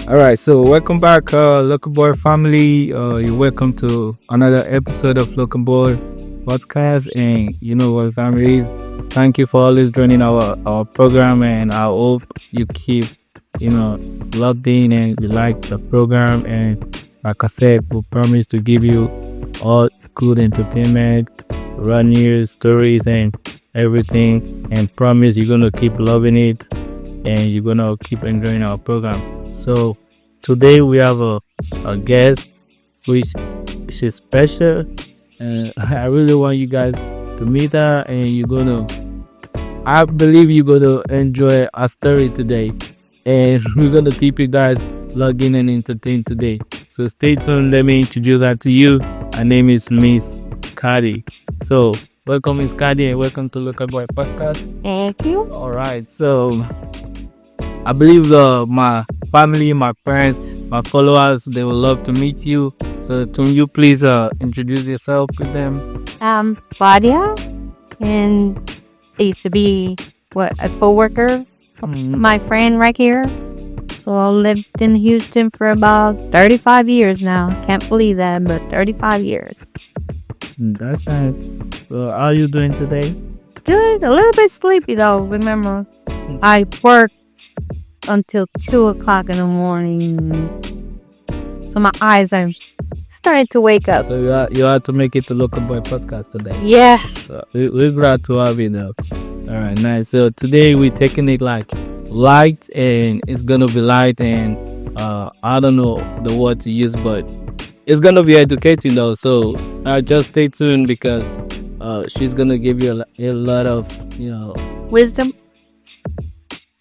All right, so welcome back, Local Boy family. You're welcome to another episode of Local Boy Podcast, and you know what, families. Thank you for always joining our program, and I hope you keep logged in and you like the program. And like I said, we promise to give you all good entertainment, run news, stories, and everything. And promise you're gonna keep loving it, and you're gonna keep enjoying our program. So today we have a guest which she's special, and I really want you guys to meet her, and I believe you're gonna enjoy our story today, and we're gonna keep you guys log in and entertain today. So stay tuned. Let me introduce her to you. Her name is Miss Cardi. So welcome, Miss Cardi, and welcome to Local Boy Podcast. Thank you. All right, so I believe my family, my parents, my followers, they would love to meet you. So can you please introduce yourself to them? Claudia, and I used to be a coworker of my friend right here. So I lived in Houston for about 35 years now. Can't believe that, but 35 years. That's nice. So how are you doing today? Good. A little bit sleepy though. Remember, I work until 2 o'clock in the morning, so my eyes are starting to wake up. So you have to make it to Local Boy Podcast today. Yes. So we're glad to have you though. All right, nice. So today we're taking it like light, and it's gonna be light, and I don't know the word to use, but it's gonna be educating though. So just stay tuned, because she's gonna give you a lot of Wisdom.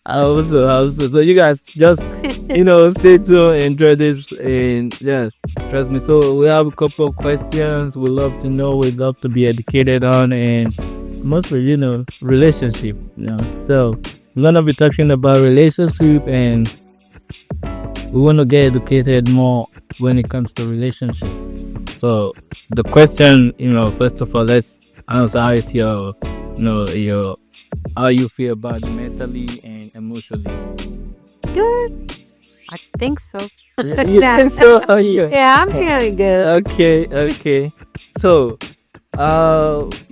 So you guys just stay tuned, enjoy this, and yeah, trust me. So we have a couple of questions we love to know, we love to be educated on, and mostly relationship. So we're gonna be talking about relationship, and we want to get educated more when it comes to relationship. So the question, first of all, let's answer how is your how you feel about it mentally and emotionally. Good. I think so. Yeah, so how you? Yeah, I'm feeling good. Okay. So,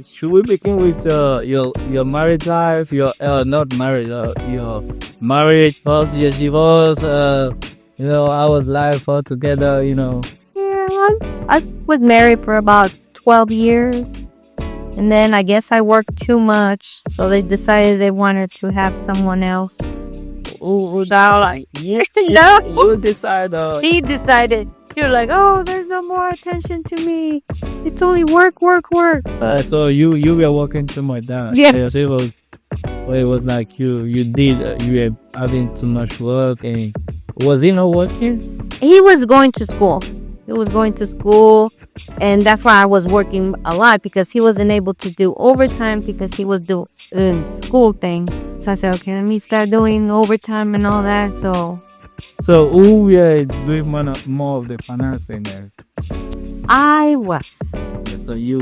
should we begin with your married life? Your not married. Your marriage plus your divorce. How was life altogether? Yeah, I was married for about 12 years. And then I guess I worked too much, so they decided they wanted to have someone else. Without like No, you decide. he decided. You're like, oh, there's no more attention to me. It's only work. So you were working too much down. Yeah. So it was like you were having too much work, and was he not working? He was going to school. And that's why I was working a lot, because he wasn't able to do overtime because he was doing school thing. So I said, okay, let me start doing overtime and all that. So who were doing more of the financing there? I was. So you.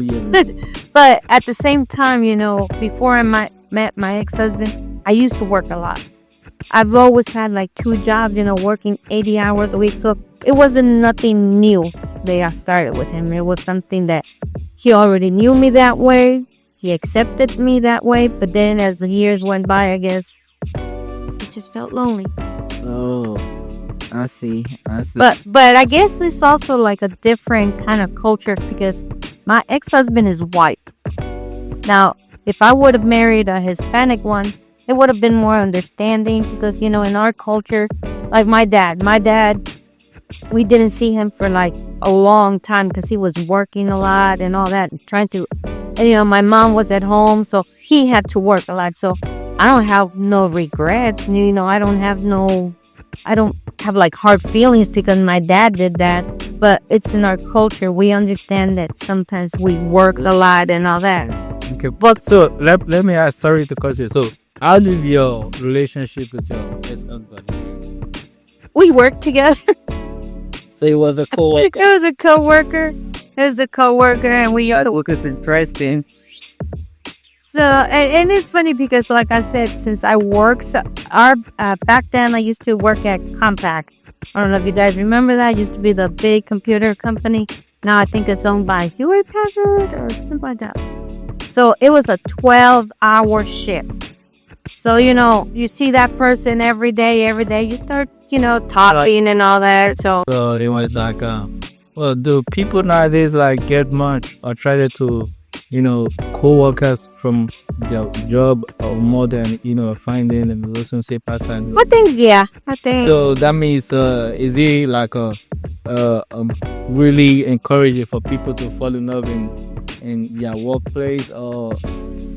But at the same time, before I met my ex-husband, I used to work a lot. I've always had like 2 jobs, working 80 hours a week. So it wasn't nothing new that I started with him. It was something that he already knew me that way. He accepted me that way. But then as the years went by, I guess it just felt lonely. Oh, I see. But I guess it's also like a different kind of culture, because my ex-husband is white. Now, if I would have married a Hispanic one, it would have been more understanding, because, in our culture, like my dad, we didn't see him for like a long time because he was working a lot and all that, and my mom was at home, so he had to work a lot. So I don't have no regrets. I don't have like hard feelings because my dad did that, but it's in our culture. We understand that sometimes we work a lot and all that. Okay, but so let me ask, sorry to cut you. So how did your relationship with your ex-husband? We worked together. So it was a co-worker. It was a co-worker, and we That was interesting. So, and it's funny because, like I said, since I work, so our back then I used to work at Compaq. I don't know if you guys remember that. It used to be the big computer company. Now I think it's owned by Hewlett Packard or something like that. So it was a 12-hour shift. So, you see that person every day, you start, talking and all that. So, It was like, well, do people nowadays like get much or try to, co-workers from their job or more than, finding a relationship person? I think, yeah, I think. So that means, is it like really encouraging for people to fall in love in their workplace, or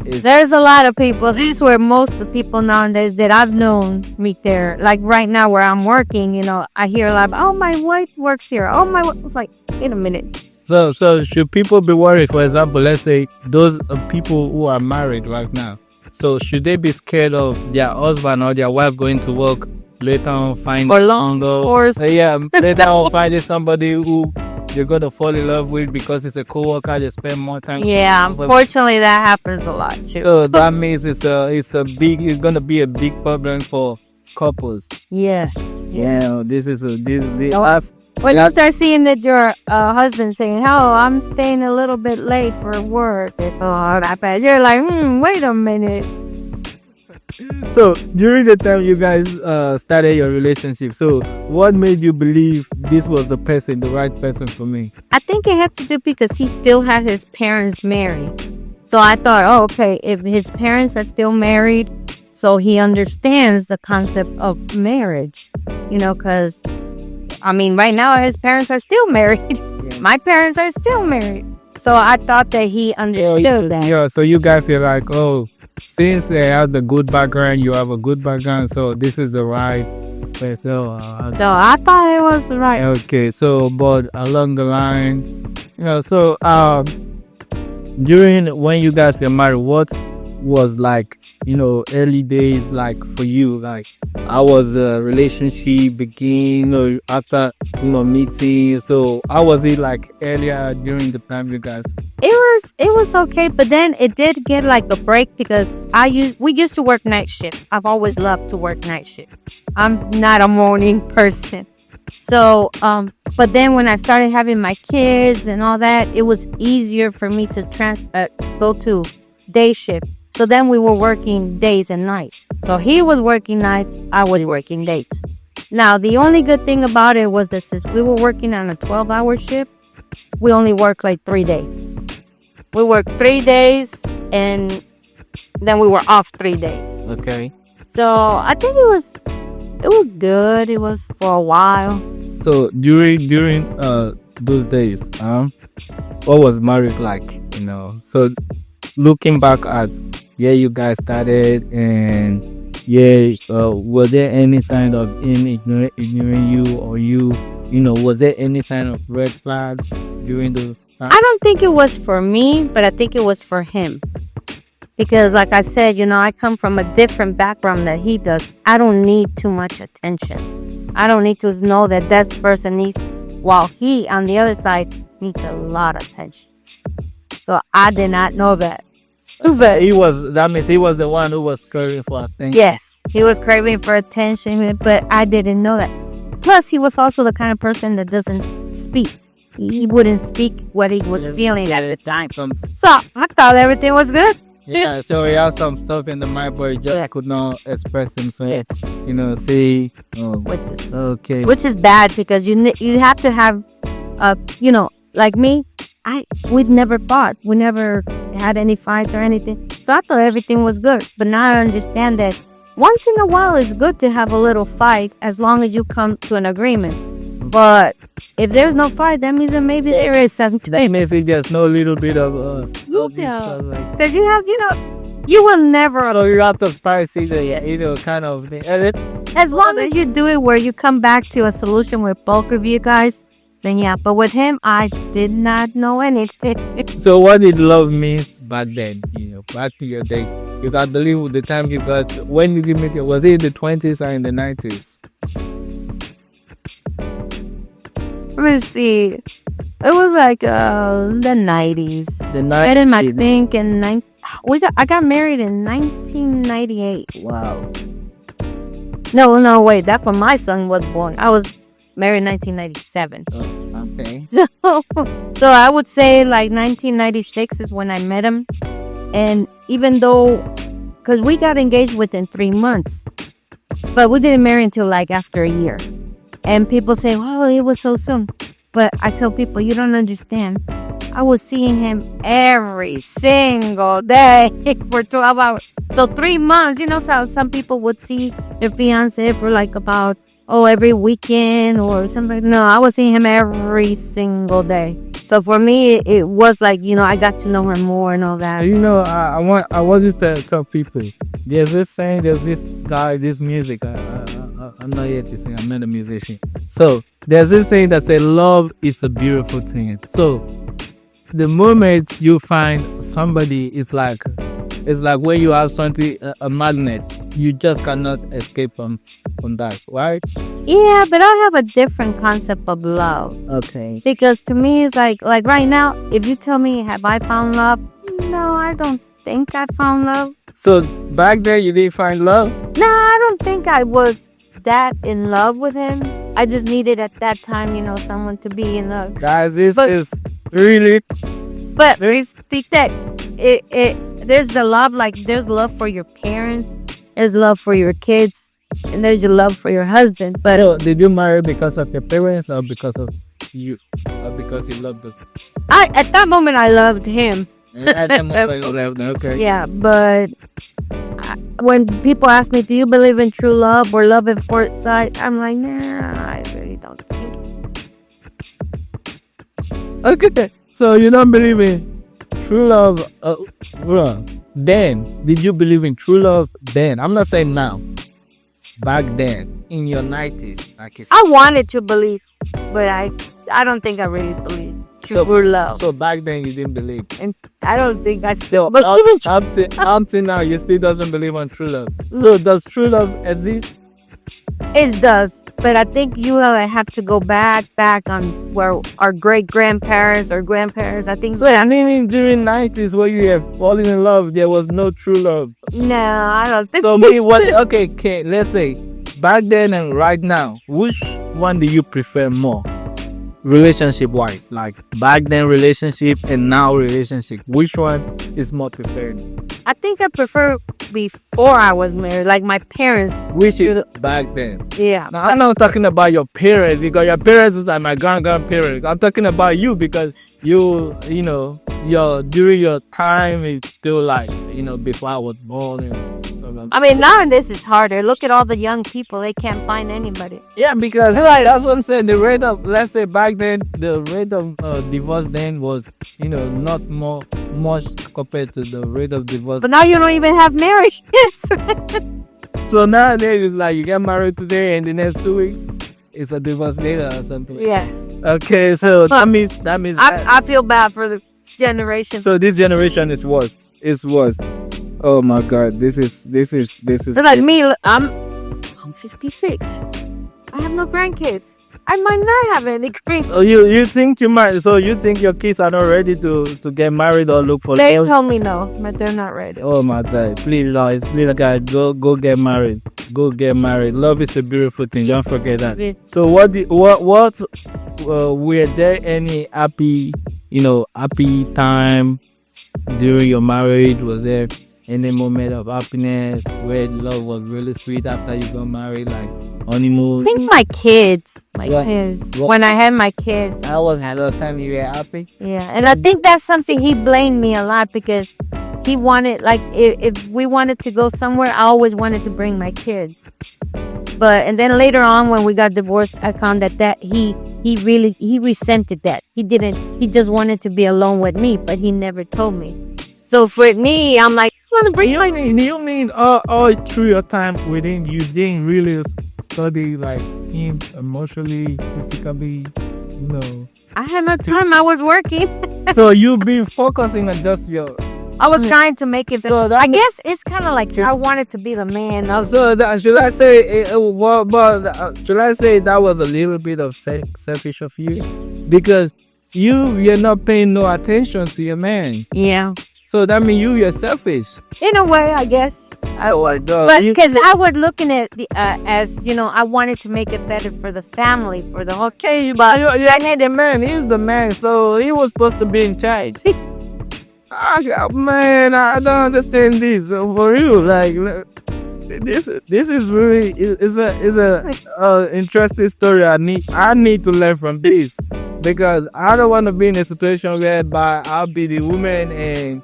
is There's a lot of people. This is where most of the people nowadays that I've known meet there. Like right now where I'm working, I hear a lot of, oh, my wife works here. Oh, my wife. It's like, wait a minute. so should people be worried? For example, let's say those people who are married right now. So should they be scared of their husband or their wife going to work later on find Or long or yeah, later on finding somebody who you're gonna fall in love with because it's a coworker, they spend more time. yeah, unfortunately that happens a lot too. So that means it's gonna be a big problem for couples. Yes. Yeah, this is No, when you start seeing that your husband saying, "Oh, I'm staying a little bit late for work," oh, that bad. You're like, wait a minute. So during the time you guys started your relationship, so what made you believe this was the right person for me? I think it had to do because he still had his parents married. So I thought, oh, okay, if his parents are still married, so he understands the concept of marriage, because, right now his parents are still married. Yeah. My parents are still married. So I thought that he understood that. Yeah, so you guys feel like, oh, since they have the good background, you have a good background, so this is the right place. So I thought it was the right. okay, so but along the line, so during when you guys were married, what was like, early days like for you? Like, how was the relationship begin or after, meeting? So how was it like earlier during the time you guys? It was okay, but then it did get like a break because we used to work night shift. I've always loved to work night shift. I'm not a morning person. So, but then when I started having my kids and all that, it was easier for me to go to day shift. So then we were working days and nights. So he was working nights, I was working days. Now, the only good thing about it was that since we were working on a 12-hour shift, we only worked like 3 days. We worked 3 days and then we were off 3 days. Okay. So I think it was good. It was for a while. So during those days, what was marriage like? So looking back at you guys started, and was there any sign of him ignoring you, or was there any sign of red flag during the time? I don't think it was for me, but I think it was for him. Because like I said, I come from a different background that he does. I don't need too much attention. I don't need to know that person needs, while he, on the other side, needs a lot of attention. So I did not know that. That means he was the one who was craving for attention. Yes, he was craving for attention, but I didn't know that. Plus, he was also the kind of person that doesn't speak. He wouldn't speak what he was feeling at the time. So I thought everything was good. Yeah, so he has some stuff in the mind, but he just could not express himself. Yes. Say, Which is okay. Which is bad because you have to have, like me, we'd never fought. We never had any fights or anything. So I thought everything was good. But now I understand that once in a while it's good to have a little fight as long as you come to an agreement. But if there's no fight, that means that maybe there is something. That means if there's no little bit of Because you have, you will never. So you have to spice kind of thing. As long as you do it where you come back to a solution with both of you guys, then yeah. But with him, I did not know anything. So what did love means back then? Back to your days. You got to live with the time you got. When did you meet? Was it in the 20s or in the 90s? Let's see. It was like the 90s. The 90s. I think I got married in 1998. Wow. No, wait. That's when my son was born. I was married in 1997. Oh, okay. So, so I would say like 1996 is when I met him. And even though, because we got engaged within 3 months, but we didn't marry until like after a year. And people say, "Well, it was so soon." But I tell people, you don't understand. I was seeing him every single day for 12 hours. So 3 months, so some people would see their fiance for like about, every weekend or something. No, I was seeing him every single day. So for me, it was like, I got to know her more and all that. I want just to tell people. There's this saying, there's this guy, this music. I'm not yet to sing. I'm not a musician. So there's this saying that says love is a beautiful thing. So the moment you find somebody, it's like when you have something, a magnet. You just cannot escape from that, right? Yeah, but I have a different concept of love. Okay. Because to me, it's like right now, if you tell me, have I found love? No, I don't think I found love. So back then you didn't find love? No, I don't think I was that in love with him. I just needed at that time, someone to be in love. Guys, this is really... But there's the love, like there's love for your parents, there's love for your kids, and there's your love for your husband. But so, did you marry because of your parents or because of you? Or because you loved them? At that moment I loved him. At that moment you loved them, okay. Yeah, but when people ask me, do you believe in true love or love at first sight? I'm like, nah, I really don't think. Okay, so you don't believe in true love. Then, did you believe in true love then? I'm not saying now. Back then, in your 90s. Like I wanted to believe, but I don't think I really believe true love. So back then you didn't believe. And I don't think I still. But until now, you still doesn't believe in true love. So does true love exist? It does, but I think you have to go back on where our great grandparents or grandparents. I think. So I mean, during 90s, where you have fallen in love, there was no true love. No, I don't think. So me, what? Okay, let's say back then and right now, which one do you prefer more, relationship wise? Like back then relationship and now relationship, which one is more preferred? I think I prefer before I was married, like my parents. Which is back then. Yeah. Now, I'm not talking about your parents, because your parents is like my grandparents. I'm talking about you, because you're during your time, it's still like, before I was born. I mean, nowadays it's harder. Look at all the young people; they can't find anybody. Yeah, because like that's what I'm saying. The rate of, let's say back then, the rate of divorce then was, not much compared to the rate of divorce. But now you don't even have marriages. So nowadays it's like you get married today, and the next 2 weeks it's a divorce later or something. Yes. Okay, so that means I feel bad for the generation. So this generation is worse. It's worse. Oh my God, this is. So like me, I'm 56. I have no grandkids. I might not have any grandkids. Oh, you think you might? So you think your kids are not ready to get married or look for? They told me no, but they're not ready. Oh my God, please, guys, go get married. Go get married. Love is a beautiful thing. Don't forget that. Yeah. So were there any happy time during your marriage? Was there any moment of happiness where love was really sweet after you got married, like honeymoon? I think my kids. When I had my kids. I was had a time you were happy. Yeah, and I think that's something he blamed me a lot, because he wanted, like, if we wanted to go somewhere, I always wanted to bring my kids. And then later on, when we got divorced, I found that he resented that. He just wanted to be alone with me, but he never told me. So for me, I'm like, I want to bring my... You mean all through your time with him, you didn't really study like him emotionally, physically, I had no time. I was working. So you've been focusing on just your... I was trying to make it... So I guess it's kind of like I wanted to be the man. Should I say that was a little bit of selfish of you? Because you're not paying no attention to your man. Yeah. So that means you're selfish. In a way, I guess. Oh my God. But because I was looking at the as I wanted to make it better for the family, for the whole. Okay, but I need the man. He's the man, so he was supposed to be in charge. Man, I don't understand this. For real, like this is really is a interesting story. I need to learn from this because I don't want to be in a situation whereby I'll be the woman and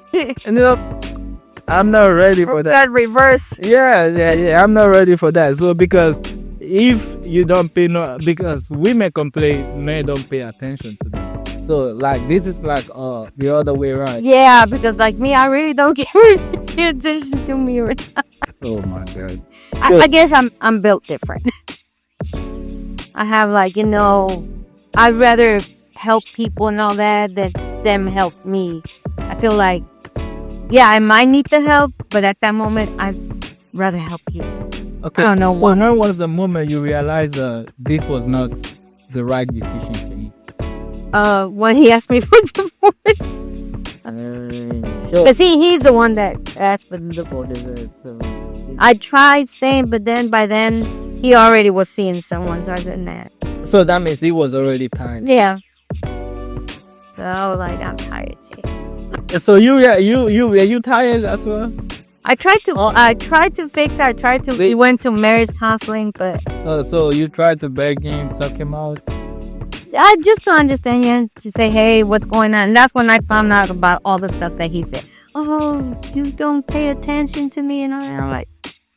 I'm not ready for that. That reverse. Yeah. I'm not ready for that. So because if you don't pay because women complain, men don't pay attention to them. So like this is like the other way around. Yeah, because like me, I really don't pay attention to me. Oh my God. I guess I'm built different. I have I'd rather help people and all that than them help me. I feel like, yeah, I might need the help, but at that moment, I'd rather help you. Okay. I don't know so what. when was the moment you realized this was not the right decision for you? When he asked me for divorce. Sure. Because he's the one that asked for the divorce. So I tried staying, but then by then, he already was seeing someone, so I said, nah. So that means he was already tired. Yeah. So I was like, I'm tired, Jay. So you tired as well? I tried to fix it. We went to marriage counseling, but So you tried to beg him, talk him out. I just to understand you, to say, hey, what's going on? And that's when I found out about all the stuff that he said. Oh, you don't pay attention to me, and I'm like,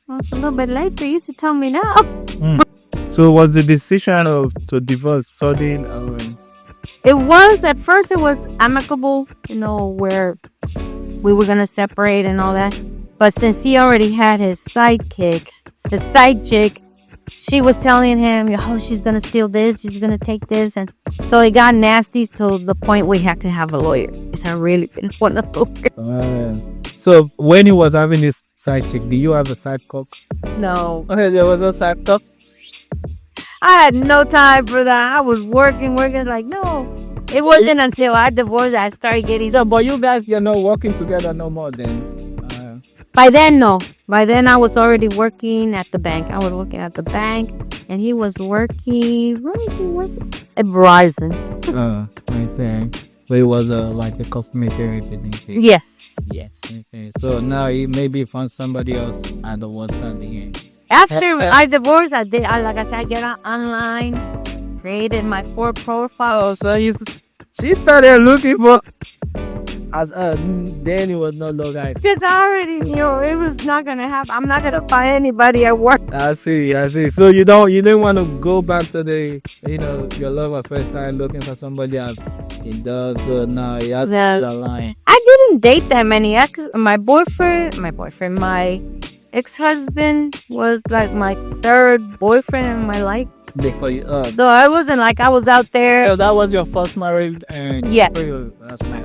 well, it's a little bit late for you to tell me now. So was the decision to divorce sudden? It was at first. It was amicable, where we were gonna separate and all that. But since he already had his side chick, she was telling him, oh, she's gonna steal this, she's gonna take this, and so it got nasty to the point we had to have a lawyer. Because I really didn't want a lawyer. So when he was having his side chick, did you have a side cock? No, Okay, there was no side cock. I had no time for that. I was working. Like, no. It wasn't until I divorced I started getting. So, but you guys, you're not working together no more then. By then, no. By then, I was already working at the bank. I was working at the bank, and he was working. Where was he working? At Verizon. Right there. But it was like a customer therapy thing. Yes. Okay. So now he maybe found somebody else and the one something here. After I divorced, I get online, created my Ford profile. So she started looking for as then it was no longer. Because I already knew it was not gonna happen. I'm not gonna find anybody at work. I see. So you didn't want to go back to the your love at first time looking for somebody else. It does. So now he has to the line. I didn't date that many. My ex-husband was like my third boyfriend in my life. Before you, so I wasn't like I was out there. So that was your first marriage, and yeah.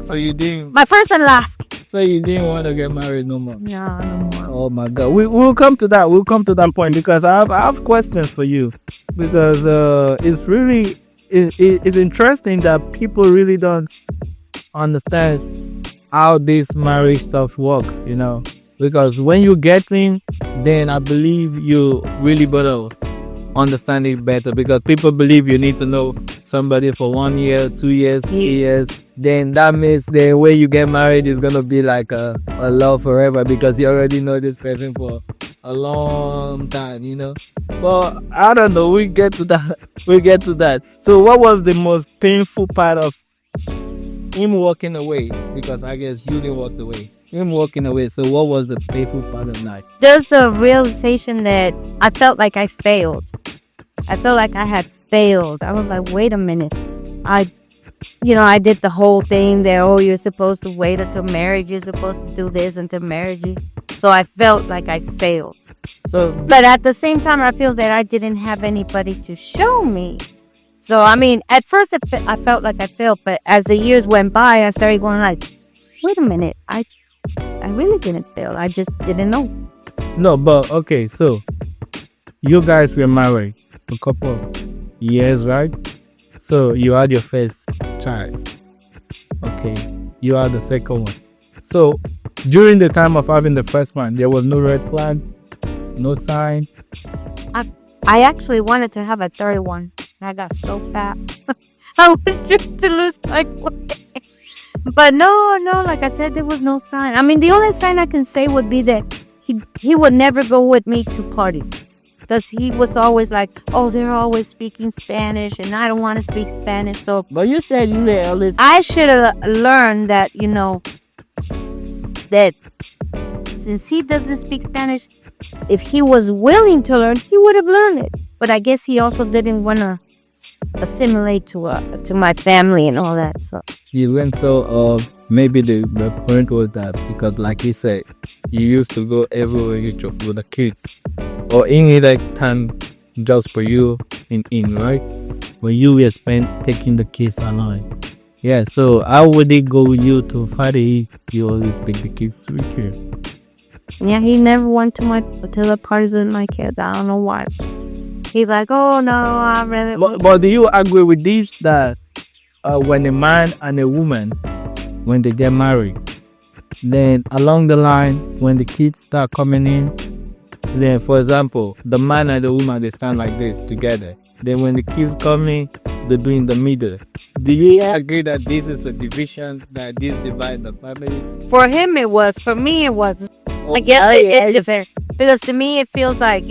So you didn't. My first and last. So you didn't want to get married no more. No, no more. Oh my God, we'll come to that. We'll come to that point because I have questions for you because it's really it's interesting that people really don't understand how this marriage stuff works. Because when you get in, then I believe you really better understand it better because people believe you need to know somebody for 1 year, 2 years, 3 years. Then that means the way you get married is gonna be like a love forever because you already know this person for a long time, But I don't know. We get to that. So what was the most painful part of him walking away? Because I guess you didn't walk away. Him walking away. So what was the painful part of that? Just the realization that I felt like I failed. I felt like I had failed. I was like, wait a minute. I did the whole thing that, you're supposed to wait until marriage. You're supposed to do this until marriage. So I felt like I failed. But at the same time, I feel that I didn't have anybody to show me. So, I mean, at first I felt like I failed. But as the years went by, I started going like, wait a minute. I really didn't fail. I just didn't know. No, but okay, so you guys were married a couple of years, right? So you had your first child. Okay, you had the second one. So during the time of having the first one, there was no red flag, no sign. I actually wanted to have a third one. I got so fat. I was trying to lose my weight. But no, like I said, there was no sign. I mean, the only sign I can say would be that he would never go with me to parties. Because he was always like, oh, they're always speaking Spanish, and I don't want to speak Spanish. So, But you said you let Ellis. I should have learned that, that since he doesn't speak Spanish, if he was willing to learn, he would have learned it. But I guess he also didn't want to assimilate to my family and all that. So You went maybe the point was that because like he said, you used to go everywhere with the kids, or any like time just for you in right when you were spent taking the kids along. Yeah, so how would it go with you to Friday? You always take the kids with you. yeah, he never went to the parties with my kids. I don't know why. He's like, oh no, I'd rather. But do you agree with this that when a man and a woman, when they get married, then along the line, when the kids start coming in, then for example, the man and the woman, they stand like this together. Then when the kids come in, they be in the middle. Do you agree that this is a division, that this divide the family? For him, it was. For me, it was. I guess it's fair. Because to me, it feels like,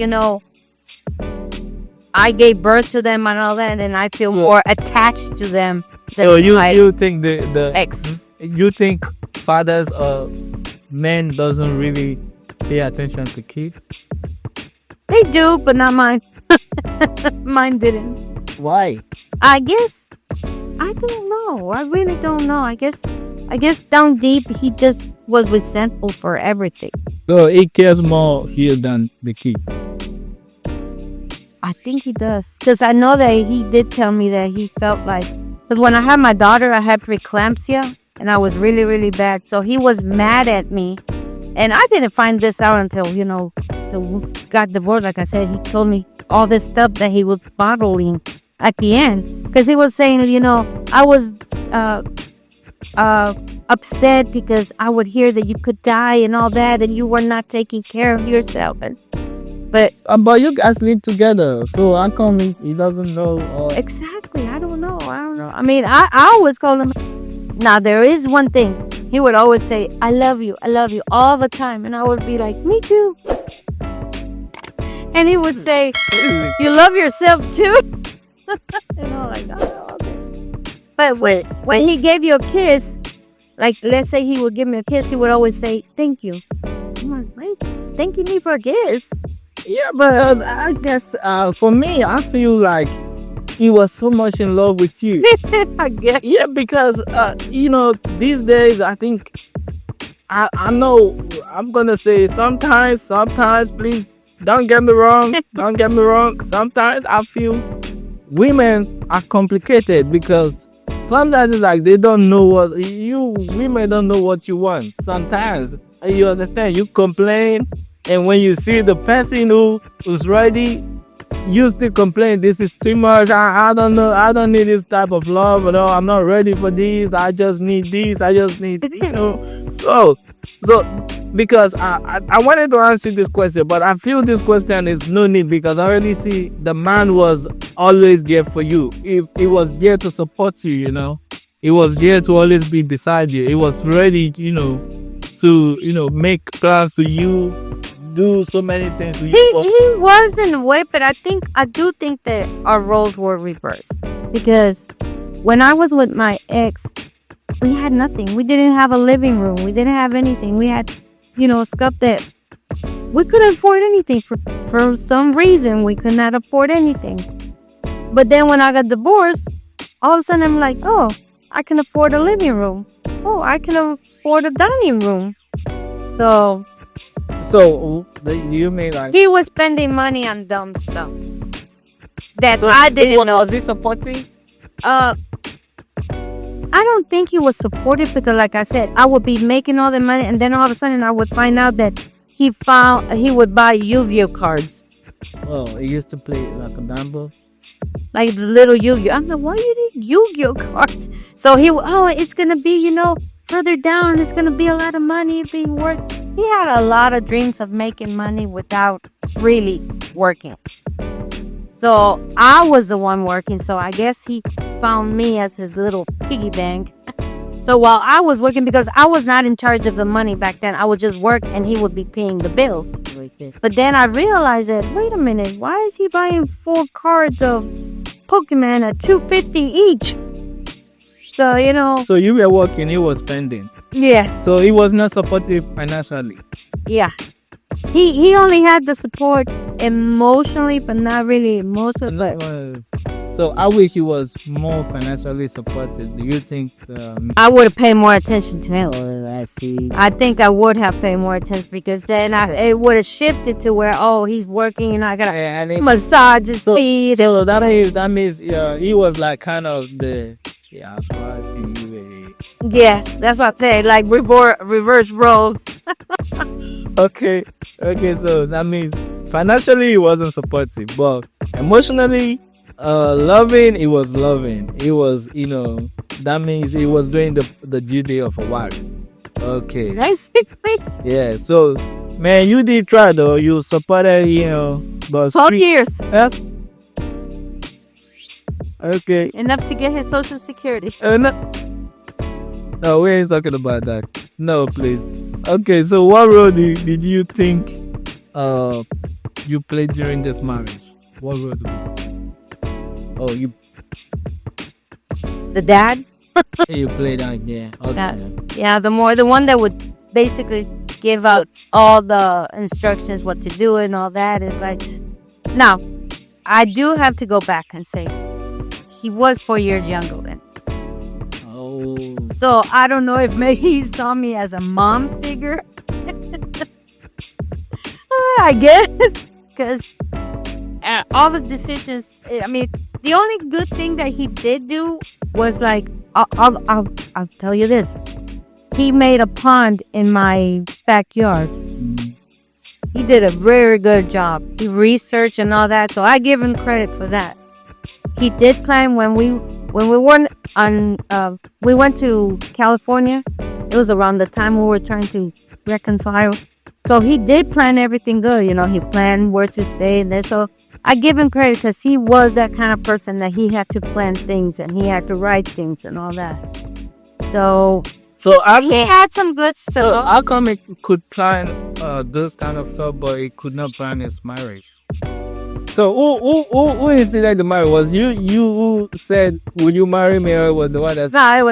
I gave birth to them and all that, and I feel more attached to them. So you think the ex. You think fathers or men doesn't really pay attention to kids? They do, but not mine. Mine didn't. Why? I guess. I don't know. I really don't know. I guess down deep, he just was resentful for everything. So he cares more here than the kids. I think he does. Because I know that he did tell me that he felt like... Because when I had my daughter, I had preeclampsia. And I was really, really bad. So he was mad at me. And I didn't find this out until, till we got divorced. Like I said, he told me all this stuff that he was bottling at the end. Because he was saying, I was upset because I would hear that you could die and all that. And you were not taking care of yourself. But you guys live together, so how come he doesn't know? Exactly, I don't know. I mean, I always call him. Now there is one thing he would always say, "I love you, all the time," and I would be like, "Me too." And he would say, "You love yourself too," and I'm like, "Oh, okay." But when he gave you a kiss, like let's say he would give me a kiss, he would always say, "Thank you." I'm like, "Wait, thanking me for a kiss?" Yeah, but I guess for me, I feel like he was so much in love with you. I guess. Yeah, because these days I think I know I'm gonna say sometimes. Please don't get me wrong. Sometimes I feel women are complicated because sometimes it's like they don't know what women don't know what you want. Sometimes you understand. You complain. And when you see the person who's ready, you still complain, this is too much. I don't know. I don't need this type of love. I'm not ready for this. I just need this. I just need, So, because I wanted to answer this question, but I feel this question is no need because I already see the man was always there for you. He was there to support you, He was there to always be beside you. He was ready, to, make plans to you. Do so many things with you. He was in a way, but I do think that our roles were reversed because when I was with my ex, we had nothing. We didn't have a living room. We didn't have anything. We had, stuff that we couldn't afford anything for some reason. We could not afford anything. But then when I got divorced, all of a sudden I'm like, oh, I can afford a living room. Oh, I can afford a dining room. So you mean like he was spending money on dumb stuff that I didn't know. Was he supporting? I don't think he was supportive because, like I said, I would be making all the money, and then all of a sudden I would find out that he would buy Yu-Gi-Oh cards. Oh, he used to play like a gamble. Like the little Yu-Gi-Oh. I'm like, why you need Yu-Gi-Oh cards? So it's gonna be, further down, it's going to be a lot of money being worked. He had a lot of dreams of making money without really working. So I was the one working. So I guess he found me as his little piggy bank. So while I was working, because I was not in charge of the money back then, I would just work and he would be paying the bills. But then I realized that, wait a minute, why is he buying 4 cards of Pokemon at $250 each? So, So you were working, he was spending. Yes. So he was not supportive financially. Yeah. He only had the support emotionally, but not really emotionally. So I wish he was more financially supported. Do you think? I would have paid more attention to him. I see. I think I would have paid more attention because then it would have shifted to where, he's working and I gotta massage his feet. So that means he was like kind of the Yes, that's what I say. Like reverse roles. Okay. So that means financially he wasn't supportive, but emotionally. Loving, he was loving. He was, that means he was doing the duty of a wife. Okay. Basically. Yeah, so, man, you did try though. You supported, but 12 years. Yes. Okay. Enough to get his Social Security. No, we ain't talking about that. No, please. Okay, so what role did you think you played during this marriage? What role did you? Oh, you. The dad? You played out, yeah. Okay. Yeah, the one that would basically give out all the instructions what to do and all that is like. Now, I do have to go back and say he was 4 years younger then. Oh. So I don't know if maybe he saw me as a mom figure. I guess because all the decisions. I mean. The only good thing that he did do was like, I'll tell you this. He made a pond in my backyard. He did a very good job. He researched and all that, so I give him credit for that. He did plan when we went we went to California. It was around the time we were trying to reconcile. So he did plan everything good. He planned where to stay and then so. I give him credit because he was that kind of person that he had to plan things and he had to write things and all that. So he had some good stuff. So how come it could plan this kind of stuff, but it could not plan his marriage? So who instigated the marriage? Was you who said, "Will you marry me?" Or was the one that? No, it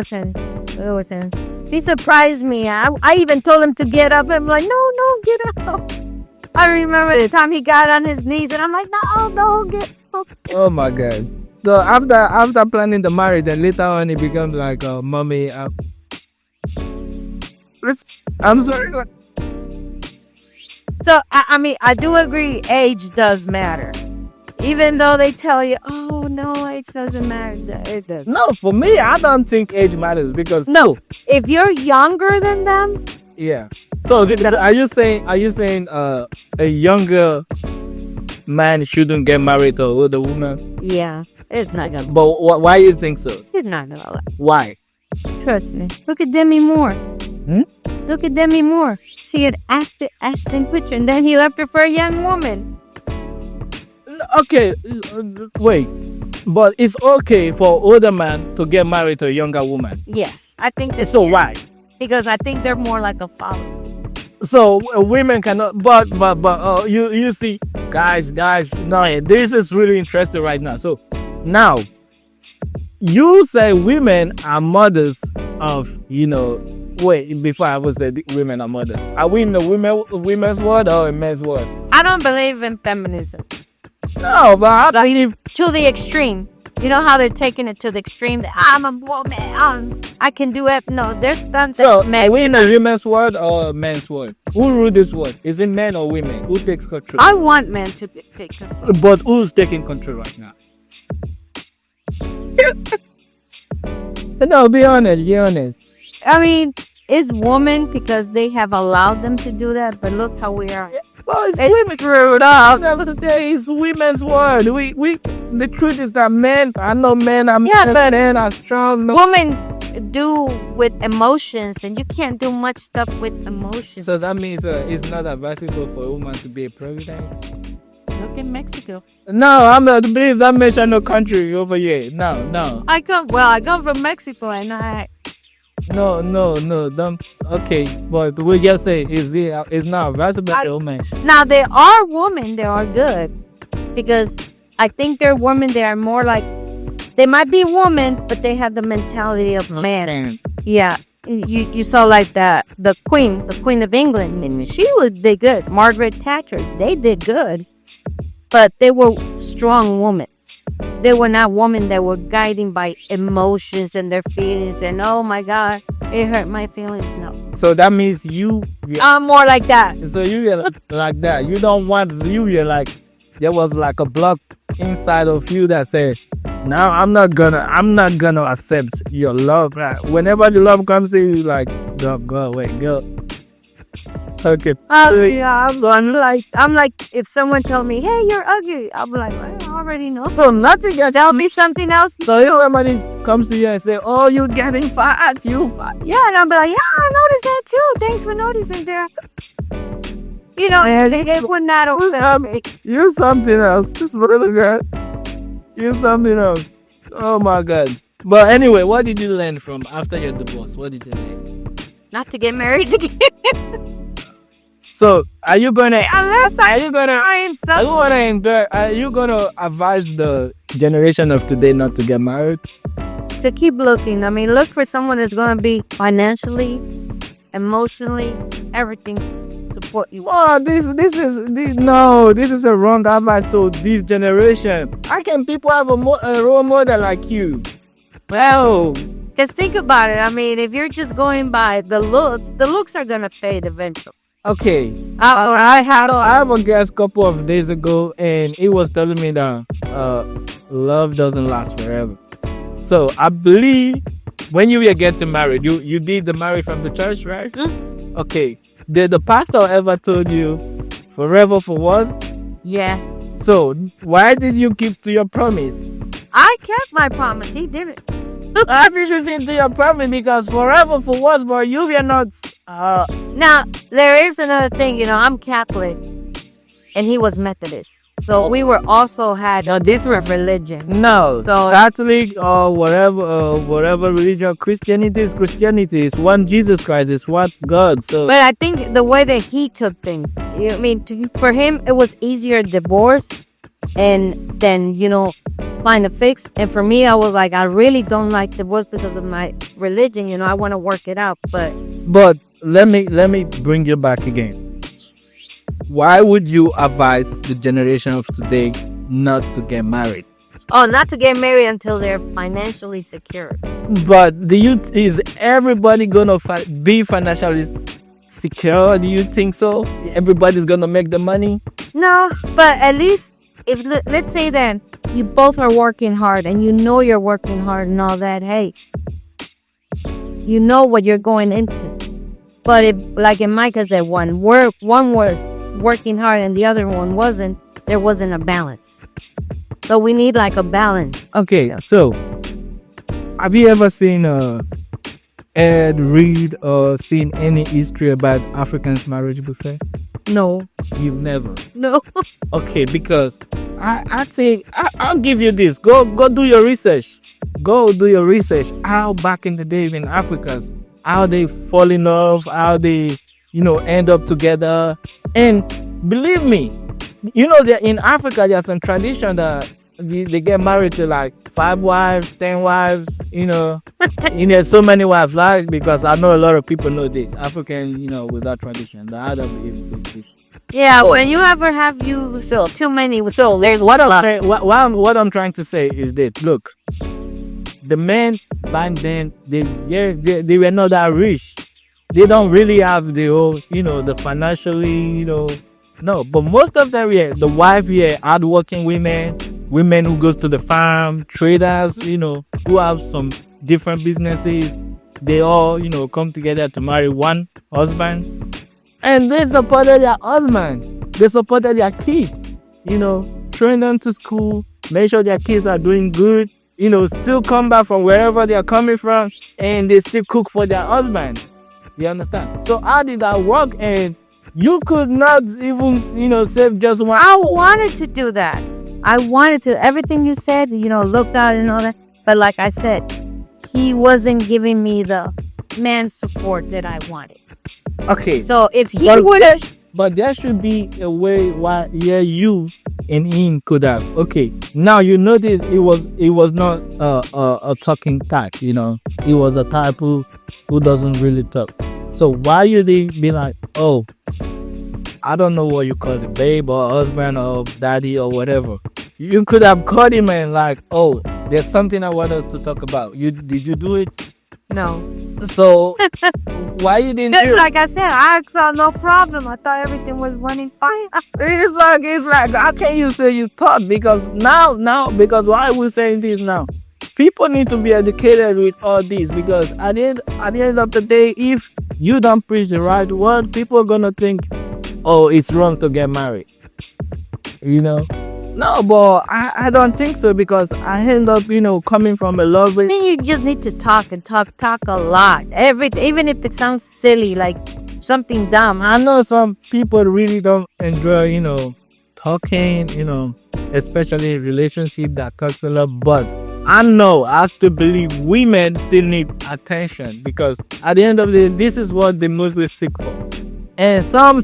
wasn't. He surprised me. I even told him to get up. I'm like, no, get up. I remember the time he got on his knees and I'm like, no, get up. Oh my God. So after planning the marriage, then later on it becomes like mommy. I'm sorry. So I mean, I do agree age does matter. Even though they tell you, oh no, age doesn't matter. It does. No, for me, I don't think age matters because if you're younger than them. Yeah. So are you saying a younger man shouldn't get married to an older woman? Yeah, it's not gonna. But why do you think so? It's not gonna. Why? Trust me. Look at Demi Moore. Look at Demi Moore. She had Ashton Kutcher, and then he left her for a young woman. Okay, wait. But it's okay for older man to get married to a younger woman. Yes, I think that's so. Why? Because I think they're more like a follower. So women cannot. But you see, guys. No, this is really interesting right now. So now you say women are mothers of Wait, before I was said women are mothers. Are we in the women's world or a men's world? I don't believe in feminism. No, but I believe to the extreme. You know how they're taking it to the extreme? I'm a woman. I can do it. No, there's tons so, of men. Are we in a women's world or a men's world? Who rule this world? Is it men or women? Who takes control? I want men to take control. But who's taking control right now? No, be honest. I mean, it's women because they have allowed them to do that, but look how we are. Oh, it's It's screwed up. It's women's world. The truth is that men, I know men are Yeah, but men are strong. women do with emotions, and you can't do much stuff with emotions. So that means it's not advisable for a woman to be a president. Look in Mexico. No, I'm not believe that mention no country over here. No. I come from Mexico, and No. Don't. Okay, but we just say it's not advisable for a woman. now there are women that are good, because I think there are women that are more like, they might be women, but they have the mentality of man. Yeah. You saw like the Queen of England, and did good. Margaret Thatcher, they did good, but they were strong women. They were not women that were guiding by emotions and their feelings, and oh my God, it hurt my feelings. No, So that means you. I'm more like that. So you were like that. You don't want. You were like, there was like a block inside of you that said, "Now I'm not gonna accept your love." Right? Whenever the love comes in, you like, go away, go. Okay. Yeah, so I'm like, if someone tell me, "Hey, you're ugly," I'll be like, well, I already know. So nothing gets. Tell me something else. So if somebody comes to you and say, "Oh, you're getting fat, you fat." Yeah, and I'll be like, yeah, I noticed that too. Thanks for noticing that. You know, they would not upset me. You're something else. This really good. You're something else. Oh my God. But anyway, what did you learn from after your divorce? What did you learn? Not to get married again. So, are you gonna Unless are you gonna advise the generation of today not to get married? to keep looking. I mean, look for someone that's going to be financially, emotionally, everything support you. Oh, this is a wrong advice to this generation. How can people have a role model like you? Well, Because think about it. I mean, if you're just going by the looks are going to fade eventually. okay. I have a guest a couple of days ago, and he was telling me that love doesn't last forever. So I believe when you were getting married, you did the marriage from the church, right? Okay. Did the pastor ever told you forever for what? Yes. So why did you keep to your promise? I kept my promise. He didn't. I you should keep to your promise because forever for what, but you were not. Now, there is another thing, I'm Catholic and he was Methodist. So we were also had a different religion. No, So- Catholic or whatever religion, Christianity is one Jesus Christ, is one God. So But I think the way that he took things, for him, it was easier divorce and then, find a fix. And for me, I was like, I really don't like divorce because of my religion. I want to work it out. But let me bring you back again. Why would you advise the generation of today not to get married? not to get married until they're financially secure. But the youth, is everybody gonna be financially secure? Do you think so? Everybody's gonna make the money? No, but at least if let's say then you both are working hard and you're working hard and all that, hey, you know what you're going into. But if, like in my case, that one was working hard and the other one wasn't, there wasn't a balance. So we need like a balance. Okay, so have you ever seen read or seen any history about Africans' marriage buffet? No. You've never. No. Okay, because I think I'll give you this. Go do your research. Go do your research. How back in the day in Africans, how they fall in love, how they end up together. And believe me, that in Africa there's some tradition that they get married to like 5 wives, 10 wives, so many wives, like, because I know a lot of people know this. African, with that tradition, the other belief. Yeah, when you ever have too many, so there's what I'm trying to say is that, look, the men back then, they were not that rich. They don't really have the whole, the financially, no. But most of them, the wife, hardworking women who goes to the farm, traders, who have some different businesses. They all, come together to marry one husband. And they supported their husband. they supported their kids, train them to school, make sure their kids are doing good, still come back from wherever they are coming from, and they still cook for their husband. You understand? So how did that work? And you could not even, save just one. I wanted to do that. I wanted to. Everything you said, looked out and all that. But like I said, he wasn't giving me the man support that I wanted. Okay. So if he would have... But there should be a way why you and him could have. Okay. Now you notice it was not a talking type, He was a type who doesn't really talk. So why you they be like, oh, I don't know what you call it, babe or husband or daddy or whatever. You could have called him and like, oh, there's something I want us to talk about. Did you do it? No. So why you didn't do it? Like I said, I saw no problem. I thought everything was running fine. It's like how can you say you thought? Because because why are we saying this now? People need to be educated with all this, because at the end of the day, if you don't preach the right word, people are gonna think, oh, it's wrong to get married. No, but I don't think so, because I end up, coming from a love. I think you just need to talk a lot. Even if it sounds silly, like something dumb. I know some people really don't enjoy, talking, especially in relationship that costs a lot, but I know, I still believe women still need attention, because at the end of the day, this is what they mostly seek for. And some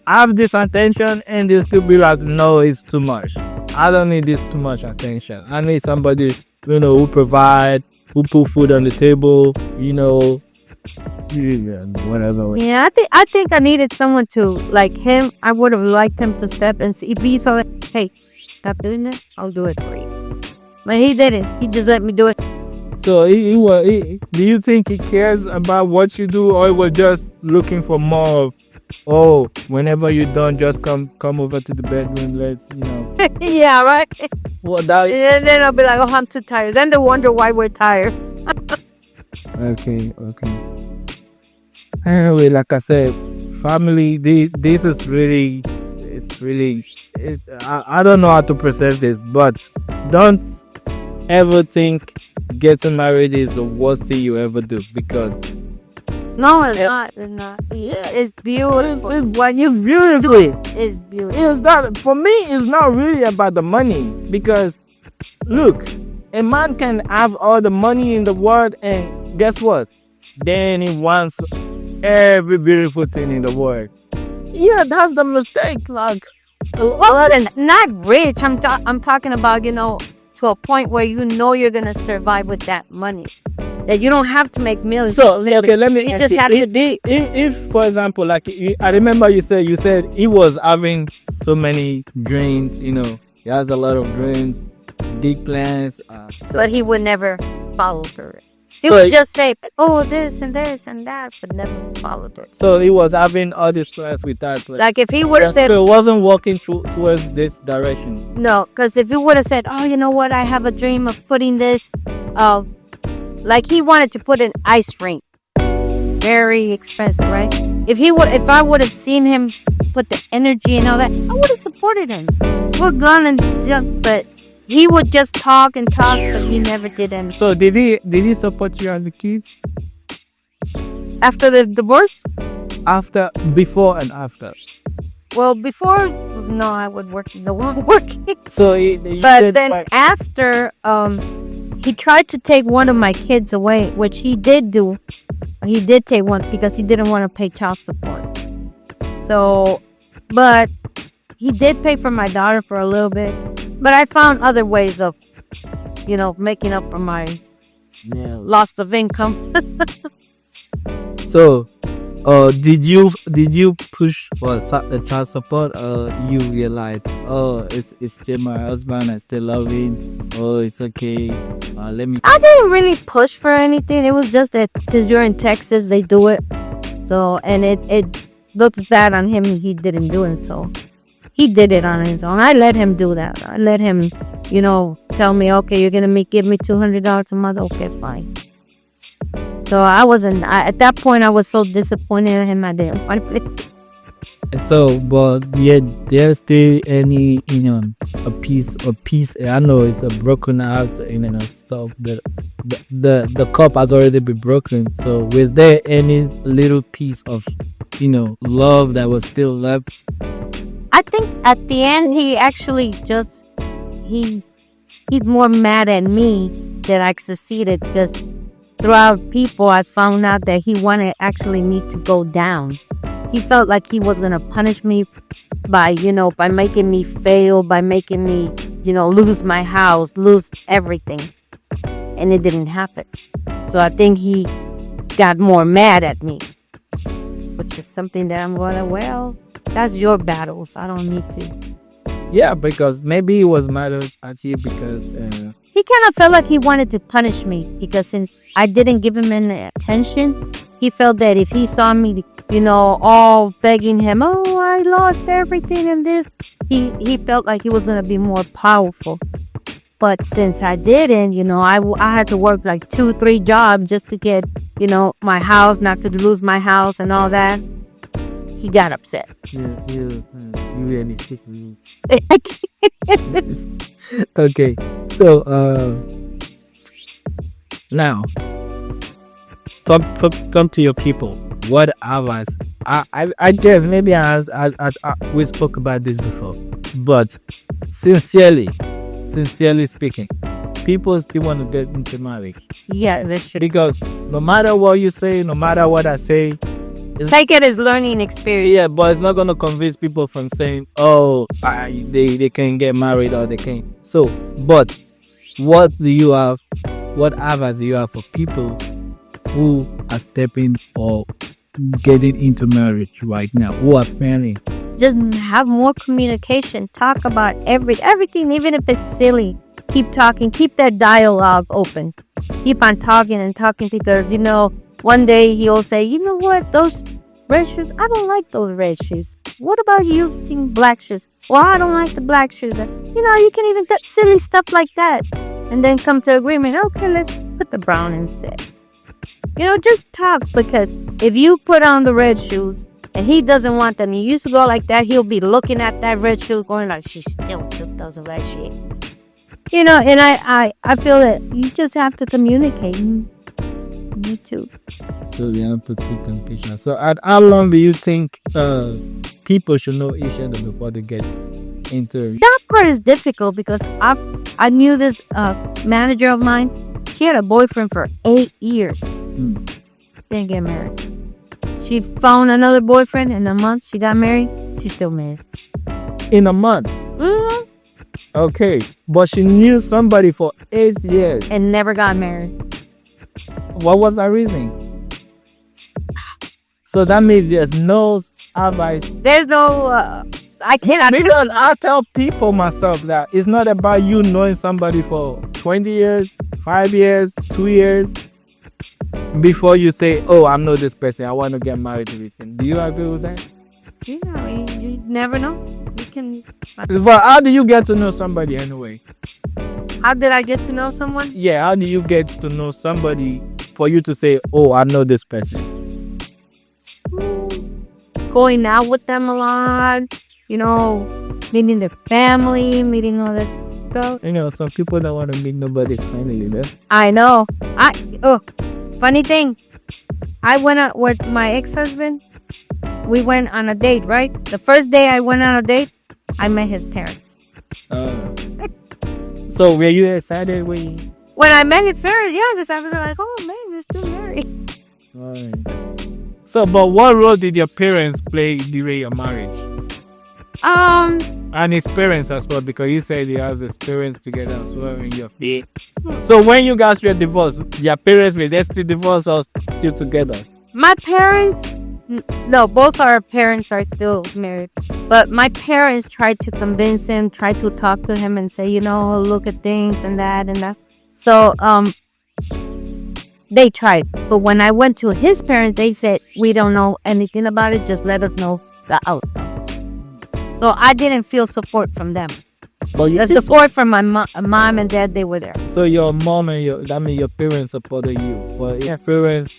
have this attention and they still be like, no, it's too much. I don't need this too much attention. I need somebody, who provide, who put food on the table, whatever. Yeah, I think I needed someone to, like him. I would have liked him to step and be so like, hey, stop doing that. I'll do it for you. But he didn't. He just let me do it. So do you think he cares about what you do, or he was just looking for more of, oh, whenever you're done, just come over to the bedroom, let's, Yeah, right? Well, that... And then I'll be like, oh, I'm too tired. Then they wonder why we're tired. Okay. Anyway, like I said, family, this is really, I don't know how to present this, but don't ever think getting married is the worst thing you ever do, because no, it's not. It's not. Yeah, it's beautiful. It's what you beautifully. It's beautiful. It's not, for me, it's not really about the money, because look, a man can have all the money in the world, and guess what? Then he wants every beautiful thing in the world. Yeah, that's the mistake. Like, well, not rich. I'm talking about, to a point where you're gonna survive with that money. That you don't have to make millions. So okay, let me. You just have to be. If, for example, like I remember you said he was having so many dreams. He has a lot of dreams, big plans. But he would never follow through it. He would just say, oh, this and this and that, but never follow through it. So he was having all these plans with that. Like if he would have said, so it wasn't walking towards this direction. No, because if he would have said, oh, you know what, I have a dream of putting this, like he wanted to put an ice rink, very expensive, right? If I would have seen him put the energy and all that, I would have supported him. We're gonna jump, but he would just talk, but he never did anything. So did he support you and the kids? After the divorce? Before and after. Well, before, no, I would work. No one working. So but then after, he tried to take one of my kids away, which he did do. He did take one because he didn't want to pay child support. So, but he did pay for my daughter for a little bit. But I found other ways of, making up for my loss of income. So, did you push for the child support, or you realized, oh, it's still my husband, I still love him, oh, it's okay, let me... I didn't really push for anything. It was just that since you're in Texas, they do it. So, and it looks bad on him. He didn't do it, so he did it on his own. I let him do that. I let him, tell me, okay, you're gonna give me $200 a month. Okay, fine. So at that point, I was so disappointed in him. I didn't want it. So, but yet there's still any, a piece. I know it's a broken heart, stuff. The cup has already been broken. So, was there any little piece of, love that was still left? I think at the end he actually just he he's more mad at me that I succeeded because throughout people I found out that he wanted actually me to go down. He felt like he was gonna punish me by making me fail, by making me, lose my house, lose everything. And it didn't happen. So I think he got more mad at me, which is something that I'm going, well, that's your battles. I don't need to. Yeah, because maybe he was mad at you because. He kind of felt like he wanted to punish me because since I didn't give him any attention, he felt that if he saw me, all begging him, oh, I lost everything in this, he felt like he was going to be more powerful. But since I didn't, I had to work like 2-3 jobs just to get, my house, not to lose my house and all that. He got upset. You really sick. Okay, so now talk to your people. What advice? I guess maybe we spoke about this before, but sincerely speaking, people still want to get into marriage. Yeah, that's true. Because no matter what you say, no matter what I say, take it as learning experience. Yeah, but it's not gonna convince people from saying, "Oh, they can get married or they can't." So, but what do you have? What advice do you have for people who are stepping or getting into marriage right now, who are planning? Just have more communication. Talk about everything, even if it's silly. Keep talking. Keep that dialogue open. Keep on talking and talking because one day he'll say, you know what, those red shoes, I don't like those red shoes. What about using black shoes? Well, I don't like the black shoes. You can even get silly stuff like that. And then come to agreement. Okay, let's put the brown instead. Just talk because if you put on the red shoes and he doesn't want them, you used to go like that, he'll be looking at that red shoe going like, she still took those red shoes. And I feel that you just have to communicate. Me too. So we have to keep communication. So at how long do you think people should know each other before they get into? That part is difficult because I knew this manager of mine. She had a boyfriend for 8 years. Didn't get married. She found another boyfriend in a month. She got married. She's still married. In a month? Mm-hmm. Okay, but she knew somebody for 8 years and never got married. What was her reason? So that means there's no advice. There's no. I cannot. Because I tell people myself that it's not about you knowing somebody for 20 years, 5 years, 2 years before you say, "Oh, I know this person. I want to get married to him." Do you agree with that? Yeah, you never know. You can. But how do you get to know somebody anyway? How did I get to know someone? Yeah, how do you get to know somebody for you to say, "Oh, I know this person"? Going out with them a lot, meeting their family, meeting all this stuff. Some people don't want to meet nobody's family, though. I know. Funny thing. I went out with my ex-husband. We went on a date, right? The first day I went on a date, I met his parents. So were you excited when I met his parents? Yeah, because I was like, oh man, we're still married. Right. So, but what role did your parents play during your marriage? And his parents as well, because you said he has his parents together as well in your family. So when you guys were divorced, your parents were they still divorced or still together? My parents, no, both our parents are still married. But my parents tried to convince him, tried to talk to him and say, look at things and that and that. So, they tried. But when I went to his parents, they said, we don't know anything about it. Just let us know the outcome. So I didn't feel support from them. But the support from my mom and dad, they were there. So your mom and your parents supported you. But your parents,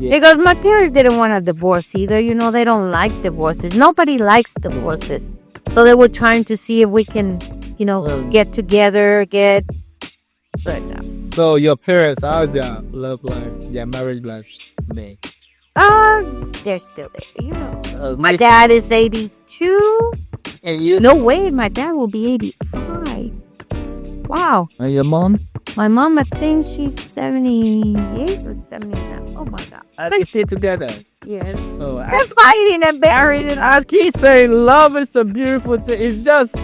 Yeah. Because my parents didn't want a divorce either. You know, they don't like divorces. Nobody likes divorces. So they were trying to see if we can, get together, But So your parents, how's their love life, their marriage life? Man. they're still there. My dad is 82. And you? No way, my dad will be 85. Wow. And your mom? My mom, I think she's 78 or 79. Oh my God. Are they still together? Yes. Oh, They're fighting and married. I keep saying love is a beautiful thing. It's just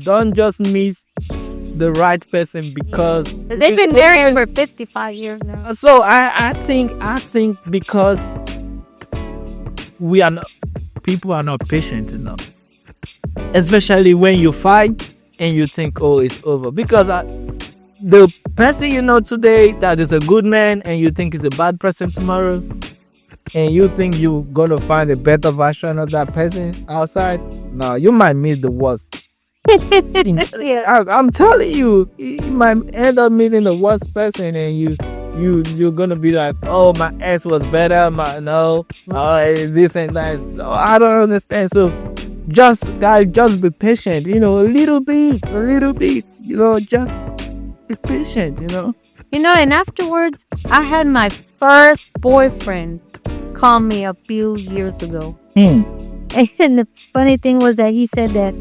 don't just miss the right person because They've been married for 55 years now. So I think because people are not patient enough, especially when you fight and you think, oh, it's over. Because the person you know today that is a good man and you think is a bad person tomorrow, and you think you're gonna find a better version of that person outside, no, you might meet the worst. Yeah. I'm telling you, you might end up meeting the worst person, and you're gonna be like, oh, my ex was better. This and that. Oh, I don't understand. So just be patient. A little bit. Just be patient. And afterwards, I had my first boyfriend call me a few years ago. And the funny thing was that he said that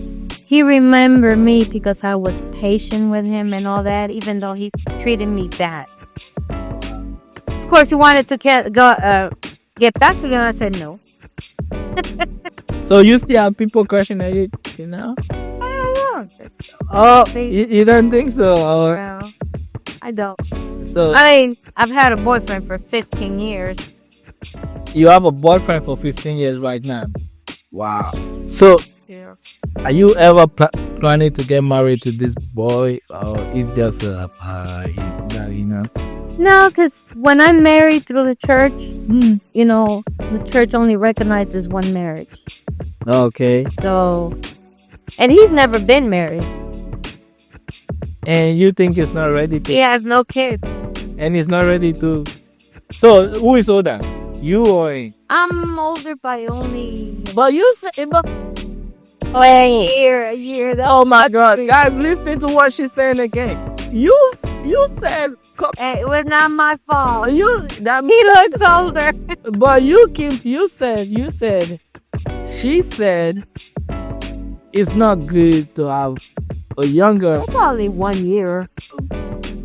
he remembered me because I was patient with him and all that, even though he treated me bad. Of course, he wanted to get back together. I said no. So you still have people questioning you, I don't think so. Oh, you don't think so? Or No, I don't. so I mean, I've had a boyfriend for 15 years. you have a boyfriend for 15 years right now? Wow. So Yeah. are you ever planning to get married to this boy, or it's just No, because when I'm married through the church, the church only recognizes one marriage. Okay. So, and he's never been married. And you think it's not ready to, He has no kids. and it's not ready to. So who is older, you or him? I'm older by only But you say, but a year. oh my God, guys, listen to what she's saying again. You said It was not my fault. He looks older. But you said she said it's not good to have a younger. It's only 1 year.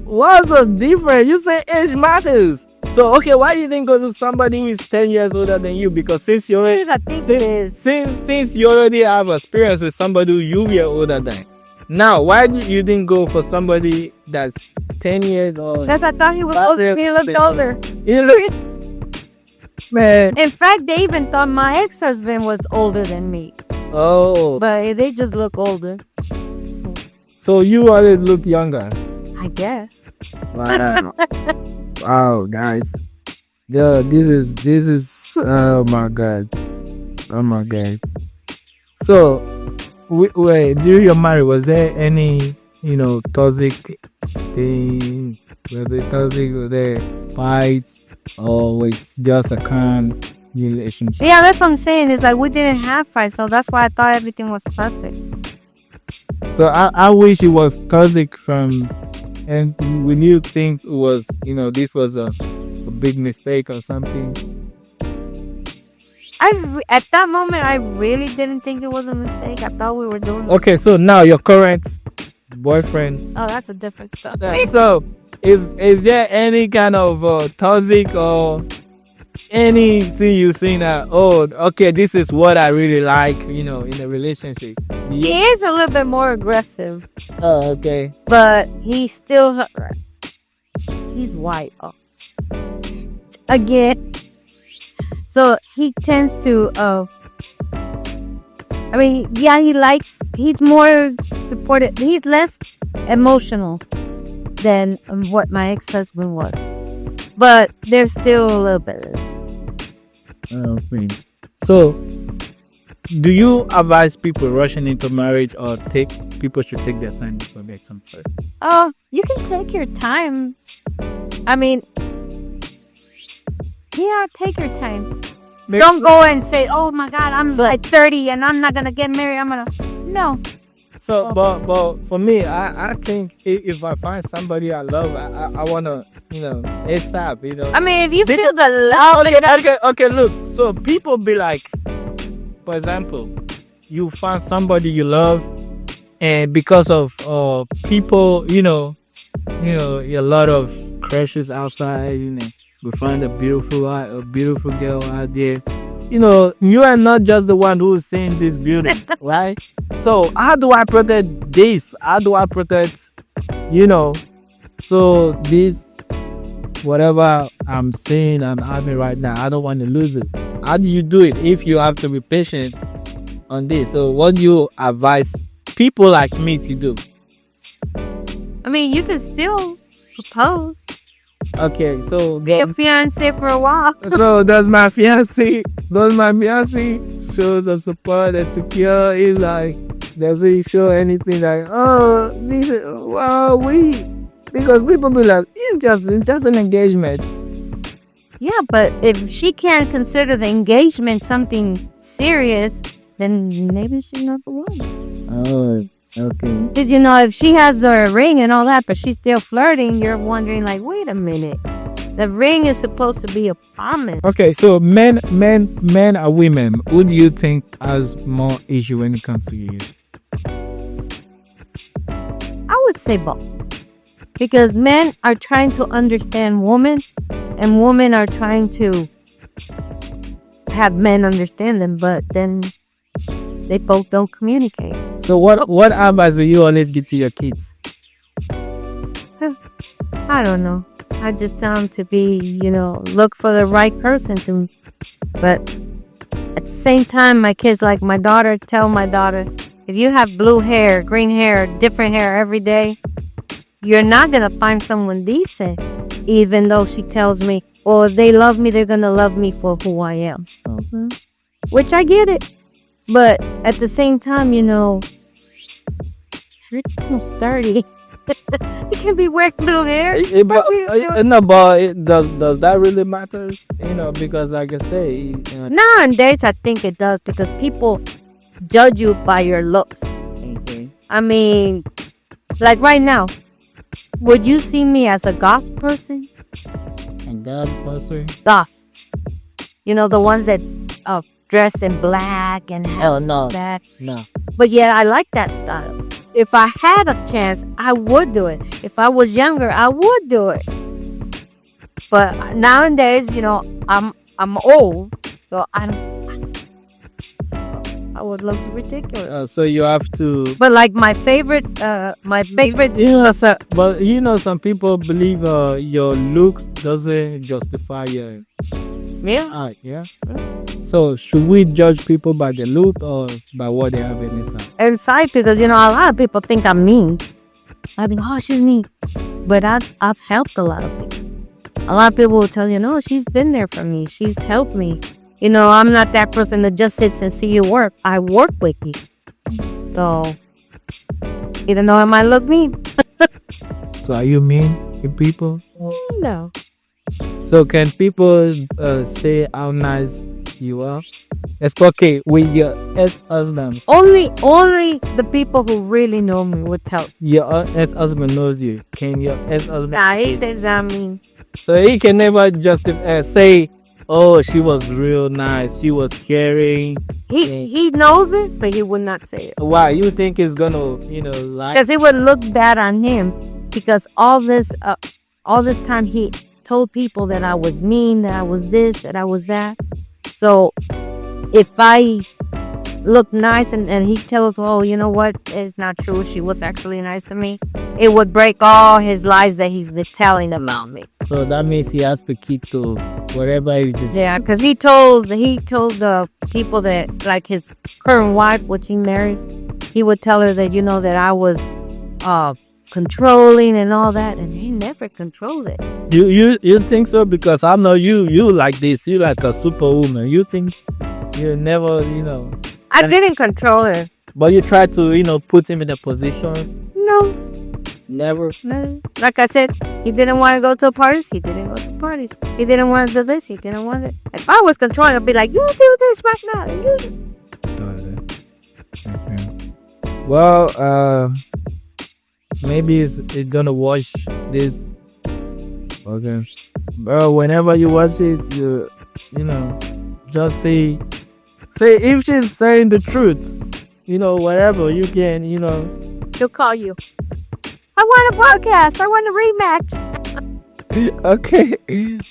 What's the difference? You say age matters. So okay, why you didn't go to somebody who is 10 years older than you? Because since you already since you already have experience with somebody who you were older than. Now, why you didn't go for somebody that's 10 years old? Because I thought he was older. He looked older. You look, man. In fact, they even thought my ex-husband was older than me. Oh, But they just look older, so you already look younger. I guess. Wow. Wow, guys. Yeah, this is oh my God. Oh my God. So wait, during your marriage, was there any, toxic thing? Was there fights, or it's just a calm relationship? Yeah, that's what I'm saying. It's like we didn't have fights, so that's why I thought everything was perfect. So I wish it was toxic and when you think it was, this was a big mistake or something. At that moment, I really didn't think it was a mistake. I thought we were doing it. Okay, so now your current boyfriend. Oh, that's a different stuff. So is there any kind of toxic or anything you see that, oh, okay, this is what I really like, in a relationship? He is a little bit more aggressive, Oh, okay. but he's still he's white also. Again. So he tends to he's more supportive. He's less emotional than what my ex-husband was. But there's still a little bit of this. Okay. So, do you advise people rushing into marriage, or people should take their time before they get something? Oh, you can take your time. I mean, Yeah, take your time. Don't go and say, "Oh my God, I'm like 30 and I'm not gonna get married." No. So, but for me, I think if I find somebody I love, I wanna, ASAP, I mean, if you feel the love, Okay, look. So people be like, for example, you find somebody you love, and because of people, a lot of crashes outside. We find a beautiful girl out there. You are not just the one who's seeing this beauty, right? So how do I protect this? How do I protect, so this whatever I'm saying I'm having right now, I don't want to lose it. How do you do it if you have to be patient on this? So what do you advise people like me to do? I mean, you can still propose. Okay, so Be a fiance for a while. so does my fiance shows the support and secure? Is like, does he show anything like, oh, this is, well, because people be like, it's just an engagement. Yeah, but if she can't consider the engagement something serious, then maybe she's not the one. Oh, okay. Did you know if she has her ring and all that, but she's still flirting, you're wondering like, wait a minute. The ring is supposed to be a promise. Okay, so men or women, who do you think has more issue when it comes to use? I would say both. Because men are trying to understand women, and women are trying to have men understand them, but then they both don't communicate. So what advice will you always give to your kids? I don't know. I just tell them to be, look for the right person to. But at the same time, my kids, like tell my daughter, if you have blue hair, green hair, different hair every day, you're not going to find someone decent. Even though she tells me, well, if they love me, they're going to love me for who I am. Okay. Which I get it. But at the same time, you're almost 30. You can't be wearing blue hair. But does that really matter? Because like I say, Nowadays, I think it does because people judge you by your looks. okay. I mean, like right now, would you see me as a goth person? And that person? Goth. The ones that dress in black and Hell have no. that. No. But yeah, I like that style. If I had a chance, I would do it. If I was younger, I would do it. But nowadays, I'm old, so I would look ridiculous. So you have to. But like my favorite. But some people believe your looks doesn't justify your. Yeah. Yeah. So should we judge people by the look or by what they have inside? Inside, because a lot of people think I'm mean. I mean, oh, she's mean, but I've helped a lot of people. A lot of people will tell you, no, she's been there for me. She's helped me. I'm not that person that just sits and see you work. I work with you. So, even though I might look mean. So are you mean to people? No. So can people say how nice you are? It's okay with your ex-husband. Only the people who really know me would tell. Your ex-husband knows you. Can your ex-husband? Nah, he doesn't mean. So he can never just say, oh, she was real nice. She was caring. He knows it, but he would not say it. Why? You think it's gonna, lie? Because it would look bad on him. Because all this time he told people that I was mean, that I was this, that I was that. So if I look nice and he tells, oh, you know what, it's not true, she was actually nice to me, it would break all his lies that he's been telling about me. So that means he has to keep to whatever it is. Yeah, because he told the people that, like his current wife, which he married, he would tell her that, that I was controlling and all that, and he never controlled it. You think so? Because I know you like this. You like a superwoman. You think you never, I didn't control her. But you try to, put him in a position. No. Never. No. Like I said, he didn't want to go to parties. He didn't go to parties. He didn't want to do this. He didn't want it. If I was controlling, I'd be like, you do this right now. You do. Okay. Well, maybe it's gonna watch this. Okay. Well, whenever you watch it, you know, just say if she's saying the truth, whatever you can, He'll call you. I want a podcast. I want a rematch.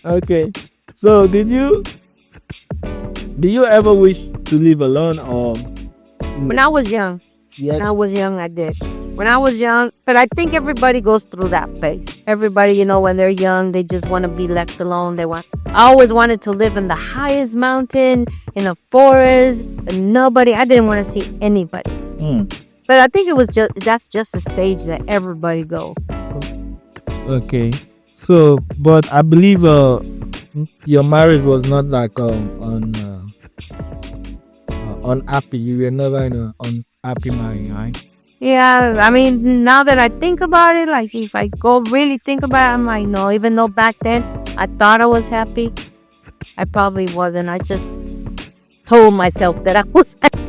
Okay. So did you ever wish to live alone or? When I was young. Yeah. When I was young, I did. When I was young, but I think everybody goes through that phase. Everybody, when they're young, they just want to be left alone. I always wanted to live in the highest mountain, in a forest, and I didn't want to see anybody. But I think that's just a stage that everybody goes. Okay. So, but I believe your marriage was not like unhappy. You were never in an unhappy marriage, right? Yeah, I mean, now that I think about it, like if I go really think about it, I'm like, no, even though back then I thought I was happy, I probably wasn't. I just told myself that I was happy.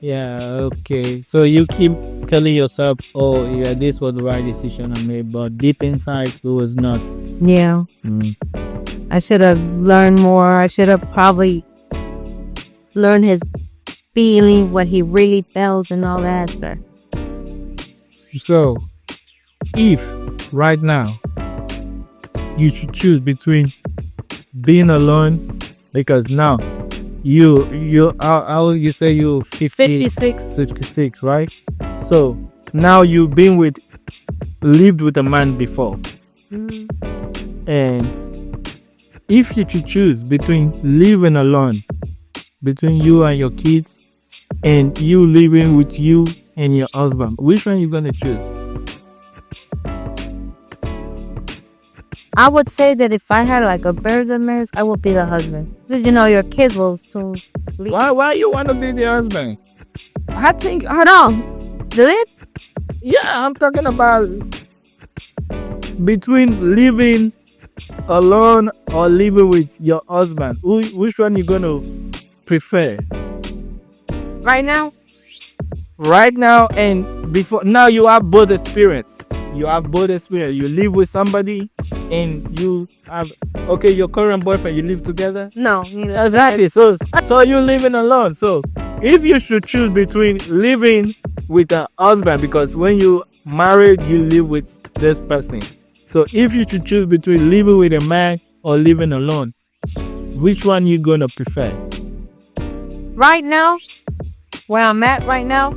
Yeah, okay. So you keep telling yourself, oh, yeah, this was the right decision I made, but deep inside, it was not. Yeah. I should have learned more. I should have probably learned his feeling, what he really felt and all that. But so, if right now you should choose between being alone, because now you say you're 56, right? So now you've lived with a man before, and if you should choose between living alone, between you and your kids, and you living with you and your husband, which one you gonna choose? I would say that if I had like a very good marriage, I would be the husband. Because your kids will soon leave. Why you wanna be the husband? I think Hold on. Do it? yeah, I'm talking about between living alone or living with your husband. Which one you gonna prefer? Right now? Right now and before. Now you have both experience. You live with somebody and you have your current boyfriend, you live together. No. Exactly. So you living alone. So if you should choose between living with a husband, because when you married you live with this person. So if you should choose between living with a man or living alone, which one you gonna prefer? Right now, where I'm at right now,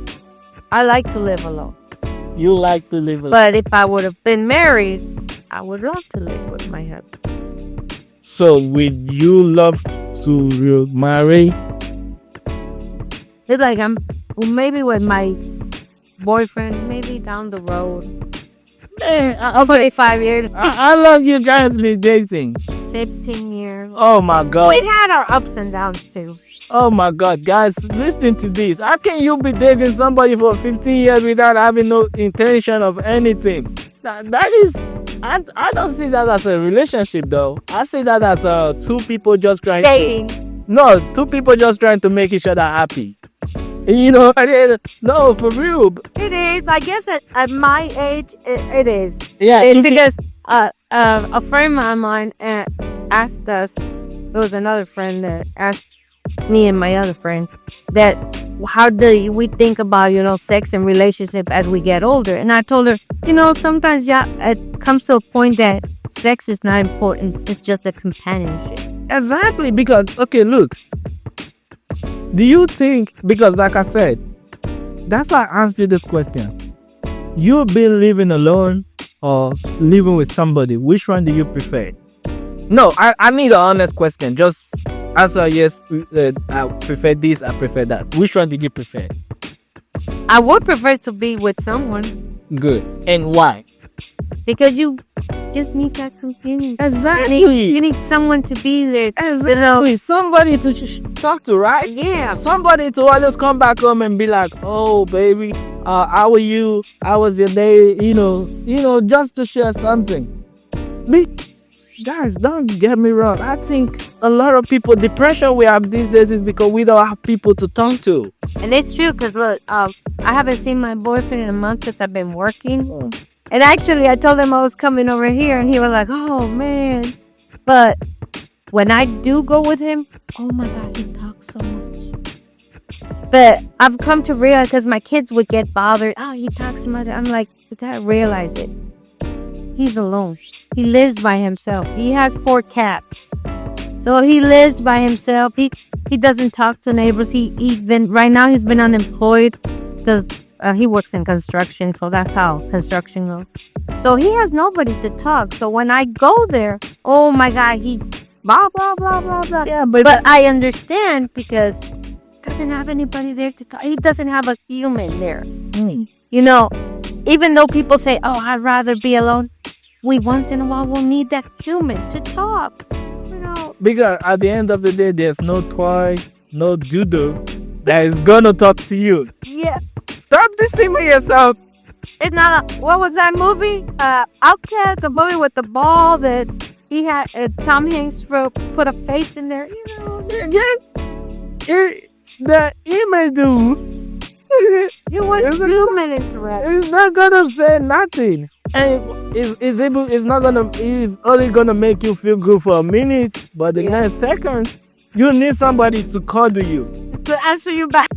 I like to live alone. You like to live alone. But if I would have been married, I would love to live with my husband. So would you love to marry? It's like maybe with my boyfriend, maybe down the road. Man, 45 years. I love you guys be dating. 15 years. Oh my God. We've had our ups and downs too. Oh my God, guys, listen to this. How can you be dating somebody for 15 years without having no intention of anything? That is, I don't see that as a relationship though. I see that as two people just trying. Dating. No, two people just trying to make each other happy. No, for real. It is. I guess at my age, it is. Yeah, It's because a friend of mine asked us. There was another friend that asked me and my other friend that how do we think about sex and relationship as we get older, and I told her sometimes it comes to a point that sex is not important, it's just a companionship. Exactly, because look, do you think, because like I said, that's why I asked you this question, you've been living alone or living with somebody, which one do you prefer? No, I need an honest question. Just answer yes. I prefer this, I prefer that. Which one did you prefer? I would prefer to be with someone. Good. And why? Because you just need that companion. Exactly. You need someone to be there. Exactly. Somebody to talk to, right? Yeah. Somebody to always come back home and be like, "Oh, baby, how are you? How was your day?" Just to share something. Me, guys, don't get me wrong. I think a lot of people, the pressure we have these days is because we don't have people to talk to. And it's true because look, I haven't seen my boyfriend in a month because I've been working. Oh. And actually, I told him I was coming over here, and he was like, "Oh man!" But when I do go with him, oh my God, he talks so much. But I've come to realize because my kids would get bothered. Oh, he talks so much. I'm like, but I realize it. He's alone. He lives by himself. He has 4 cats, so he lives by himself. He doesn't talk to neighbors. Right now he's been unemployed because he works in construction, so that's how construction goes. So he has nobody to talk. So when I go there, oh my God, he blah blah blah blah blah. Yeah, But I understand because he doesn't have anybody there to talk. He doesn't have a human there. Even though people say, "Oh, I'd rather be alone," we once in a while will need that human to talk. Because at the end of the day, there's no toy, no doodle that is gonna talk to you. Yeah. Stop deceiving yourself. It's not what was that movie? Outcast, the movie with the ball that he had. Tom Hanks put a face in there. The image do. You want human interaction. It's not gonna say nothing, and it's only gonna make you feel good for a minute, but the next second, you need somebody to cuddle you. To answer you back.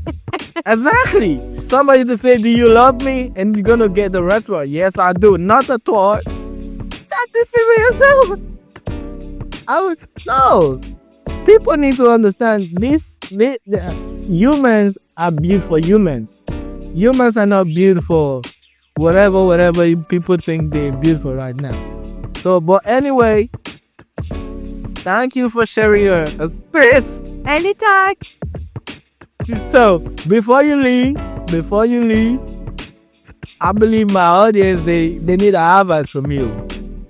Exactly. Somebody to say, "Do you love me?" And you're gonna get the response, "Yes, I do." Not a thought. Stop deceiving yourself. No. People need to understand this. Humans are built for humans. Humans are not built for whatever people think they're built for right now. So, but anyway, thank you for sharing your space. Anytime. So, before you leave, I believe my audience, they need advice from you.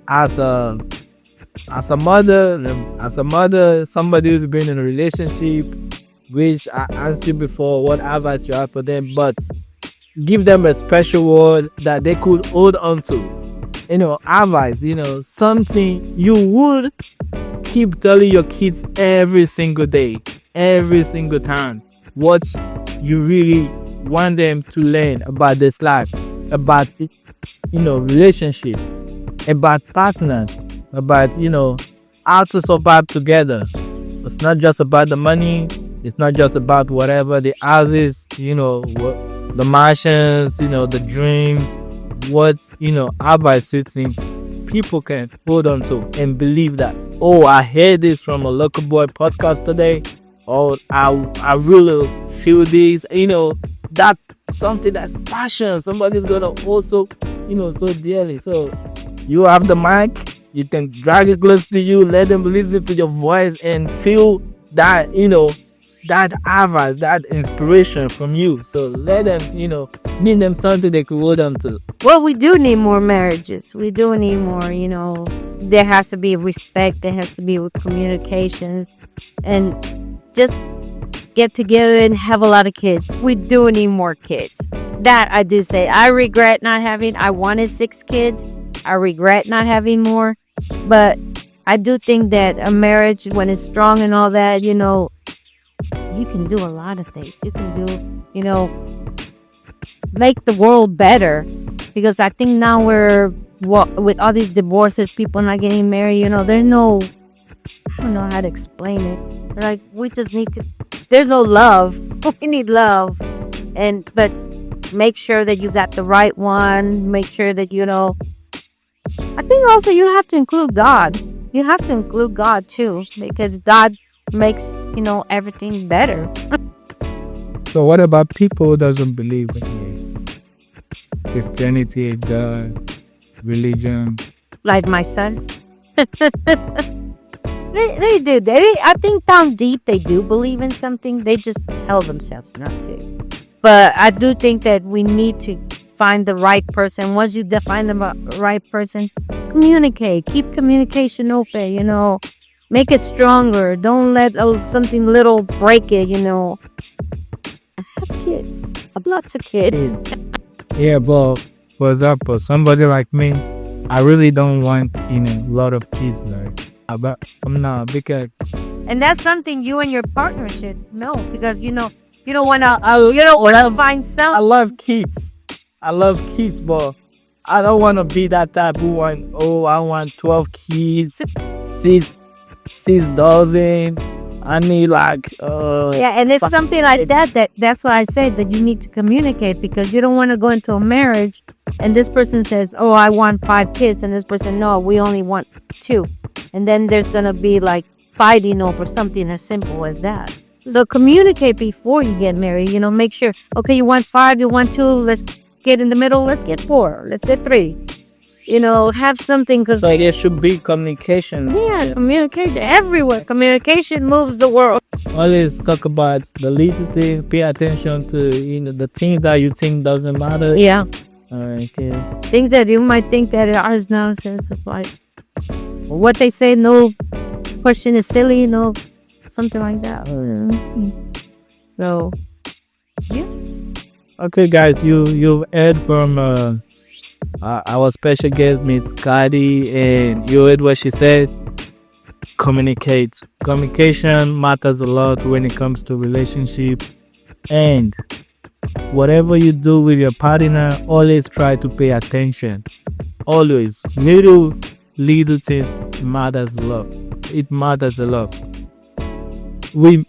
As a mother, somebody who's been in a relationship, which I asked you before what advice you have for them, but give them a special word that they could hold on to. Advice, something you would keep telling your kids every single day, every single time. What you really want them to learn about this life, about, relationship, about partners, about, how to survive together. It's not just about the money. It's not just about whatever, the houses, the mansions, the dreams. What, advice you think people can hold on to and believe that, oh, I heard this from a Local Boy podcast today, or I really feel this, that something that's passion. Somebody's gonna also, so dearly. So you have the mic, you can drag it close to you, let them listen to your voice and feel that, that advice, that inspiration from you. So let them, need them something they could hold on to. Well, we do need more marriages. We do need more, there has to be respect. There has to be communications and just get together and have a lot of kids. We do need more kids. That I do say. I wanted 6 kids. I regret not having more. But I do think that a marriage, when it's strong and all that, you can do a lot of things. You can do, make the world better. Because I think now with all these divorces, people not getting married, there's no, I don't know how to explain it. Like, we just need to, there's no love. We need love. But make sure that you got the right one. Make sure that, I think also you have to include God. You have to include God too, because God makes, everything better. So what about people who doesn't believe in Christianity, God, religion? Like my son. They do. I think down deep they do believe in something. They just tell themselves not to. But I do think that we need to find the right person. Once you define the right person, communicate. Keep communication open, Make it stronger. Don't let something little break it, I have kids. I have lots of kids. Yeah, but for example, somebody like me, I really don't want a lot of kids. I'm not because And that's something you and your partner should know, because you don't wanna find I some. love kids. I love kids, but I don't want to be that type who want. Oh, I want 12 kids, six, 6 dozen. I need Yeah, and it's something like that's why I said that you need to communicate, because you don't want to go into a marriage and this person says, "Oh, I want 5 kids," and this person, "No, we only want 2," and then there's gonna be like fighting over something as simple as that. So communicate before you get married. Make sure. Okay, you want 5, you want 2. Let's get in the middle. Let's get 4. Let's get 3. Have something, because so there should be communication. yeah, communication everywhere. Communication moves the world. Always talk about the little things. Pay attention to the things that you think doesn't matter. Yeah, Okay. things that you might think that are nonsense, of like what they say. No question is silly. No, something like that. So Okay, guys, you've heard from our special guest, Miss Cardi, and you heard what she said. Communicate. Communication matters a lot when it comes to relationship, and whatever you do with your partner, always try to pay attention. Always, little things matters a lot. It matters a lot. We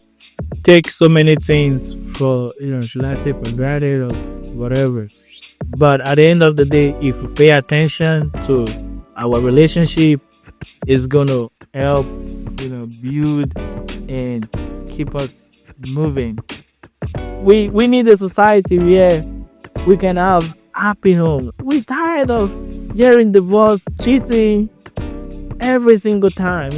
take so many things for should I say for granted or whatever. But at the end of the day, if we pay attention to our relationship, it's gonna help, build and keep us moving. We need a society where we can have happy home. We're tired of hearing divorce, cheating every single time.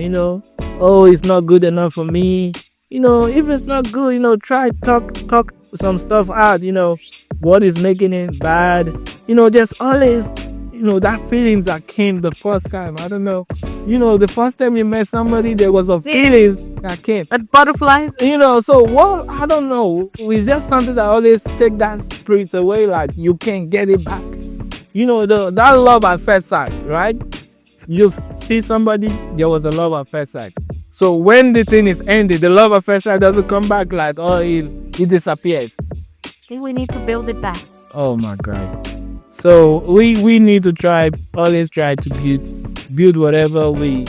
Oh, it's not good enough for me. If it's not good, try talk some stuff out. What is making it bad. There's always, that feelings that came the first time. I don't know. The first time you met somebody, there was a feelings that came. but butterflies. So what, I don't know. Is there something that always take that spirit away, like you can't get it back? That love at first sight, right? You see somebody, there was a love at first sight. So when the thing is ended, the love at first sight doesn't come back, like, oh, it disappears. I think we need to build it back. Oh my God. So we need to always try to build whatever we,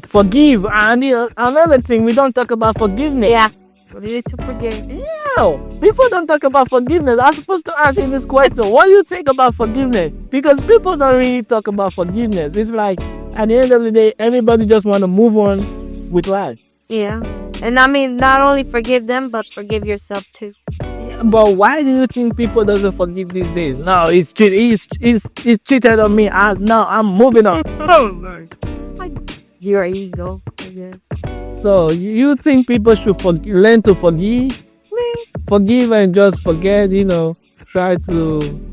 forgive. And another thing, we don't talk about forgiveness. Yeah, we need to forgive. Yeah, people don't talk about forgiveness. I'm supposed to ask you this question. What do you think about forgiveness? Because people don't really talk about forgiveness. It's like, at the end of the day, everybody just want to move on with life. Yeah, and I mean, not only forgive them, but forgive yourself too. But why do you think people doesn't forgive these days? No, it's cheated on me. Now I'm moving on. Your ego, I guess. So you think people should learn to forgive and just forget? Try to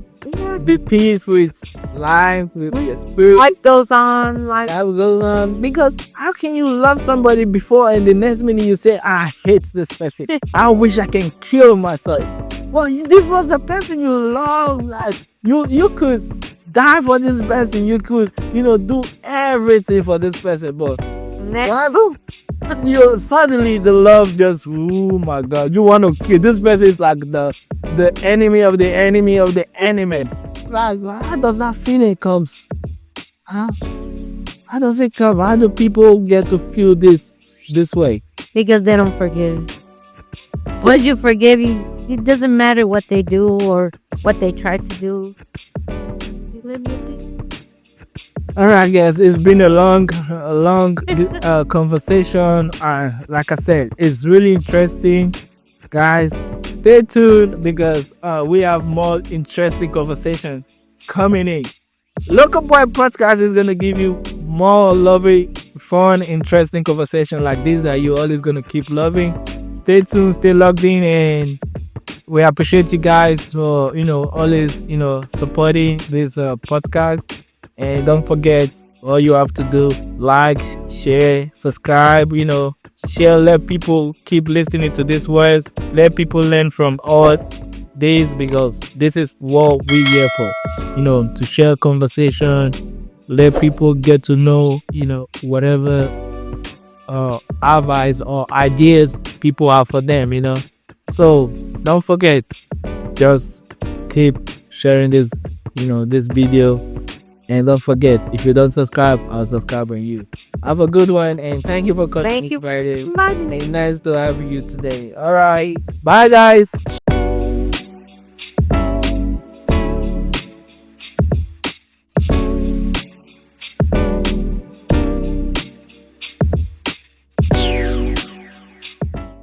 be peace with life, with your spirit. Life goes on. Life goes on. Because how can you love somebody before and the next minute you say, I hate this person. I wish I can kill myself. Well, this was the person you love. Like you could die for this person. You could, do everything for this person. But suddenly the love just, oh my God, you want to kill this person. Is like the enemy of the enemy of the enemy. Like, how does that feeling comes? How does it come? How do people get to feel this way? Because they don't forgive. Once you forgive, it doesn't matter what they do or what they try to do. You live your peace. All right, guys, it's been a long conversation. Like I said, it's really interesting. Guys, stay tuned because we have more interesting conversation coming in. Local Boy Podcast is going to give you more lovely, fun, interesting conversation like this that you're always going to keep loving. Stay tuned, stay logged in, and we appreciate you guys for always supporting this podcast. And don't forget, all you have to do, like, share, subscribe. Share. Let people keep listening to this words. Let people learn from all this, because this is what we here for. To share conversation. Let people get to know. Whatever advice or ideas people have for them. So don't forget, just keep sharing this video, and don't forget, if you don't subscribe, I'll subscribe on you. Have a good one, and thank you for coming. Thank you for Friday. inviting me. Nice to have you today. All right, bye guys.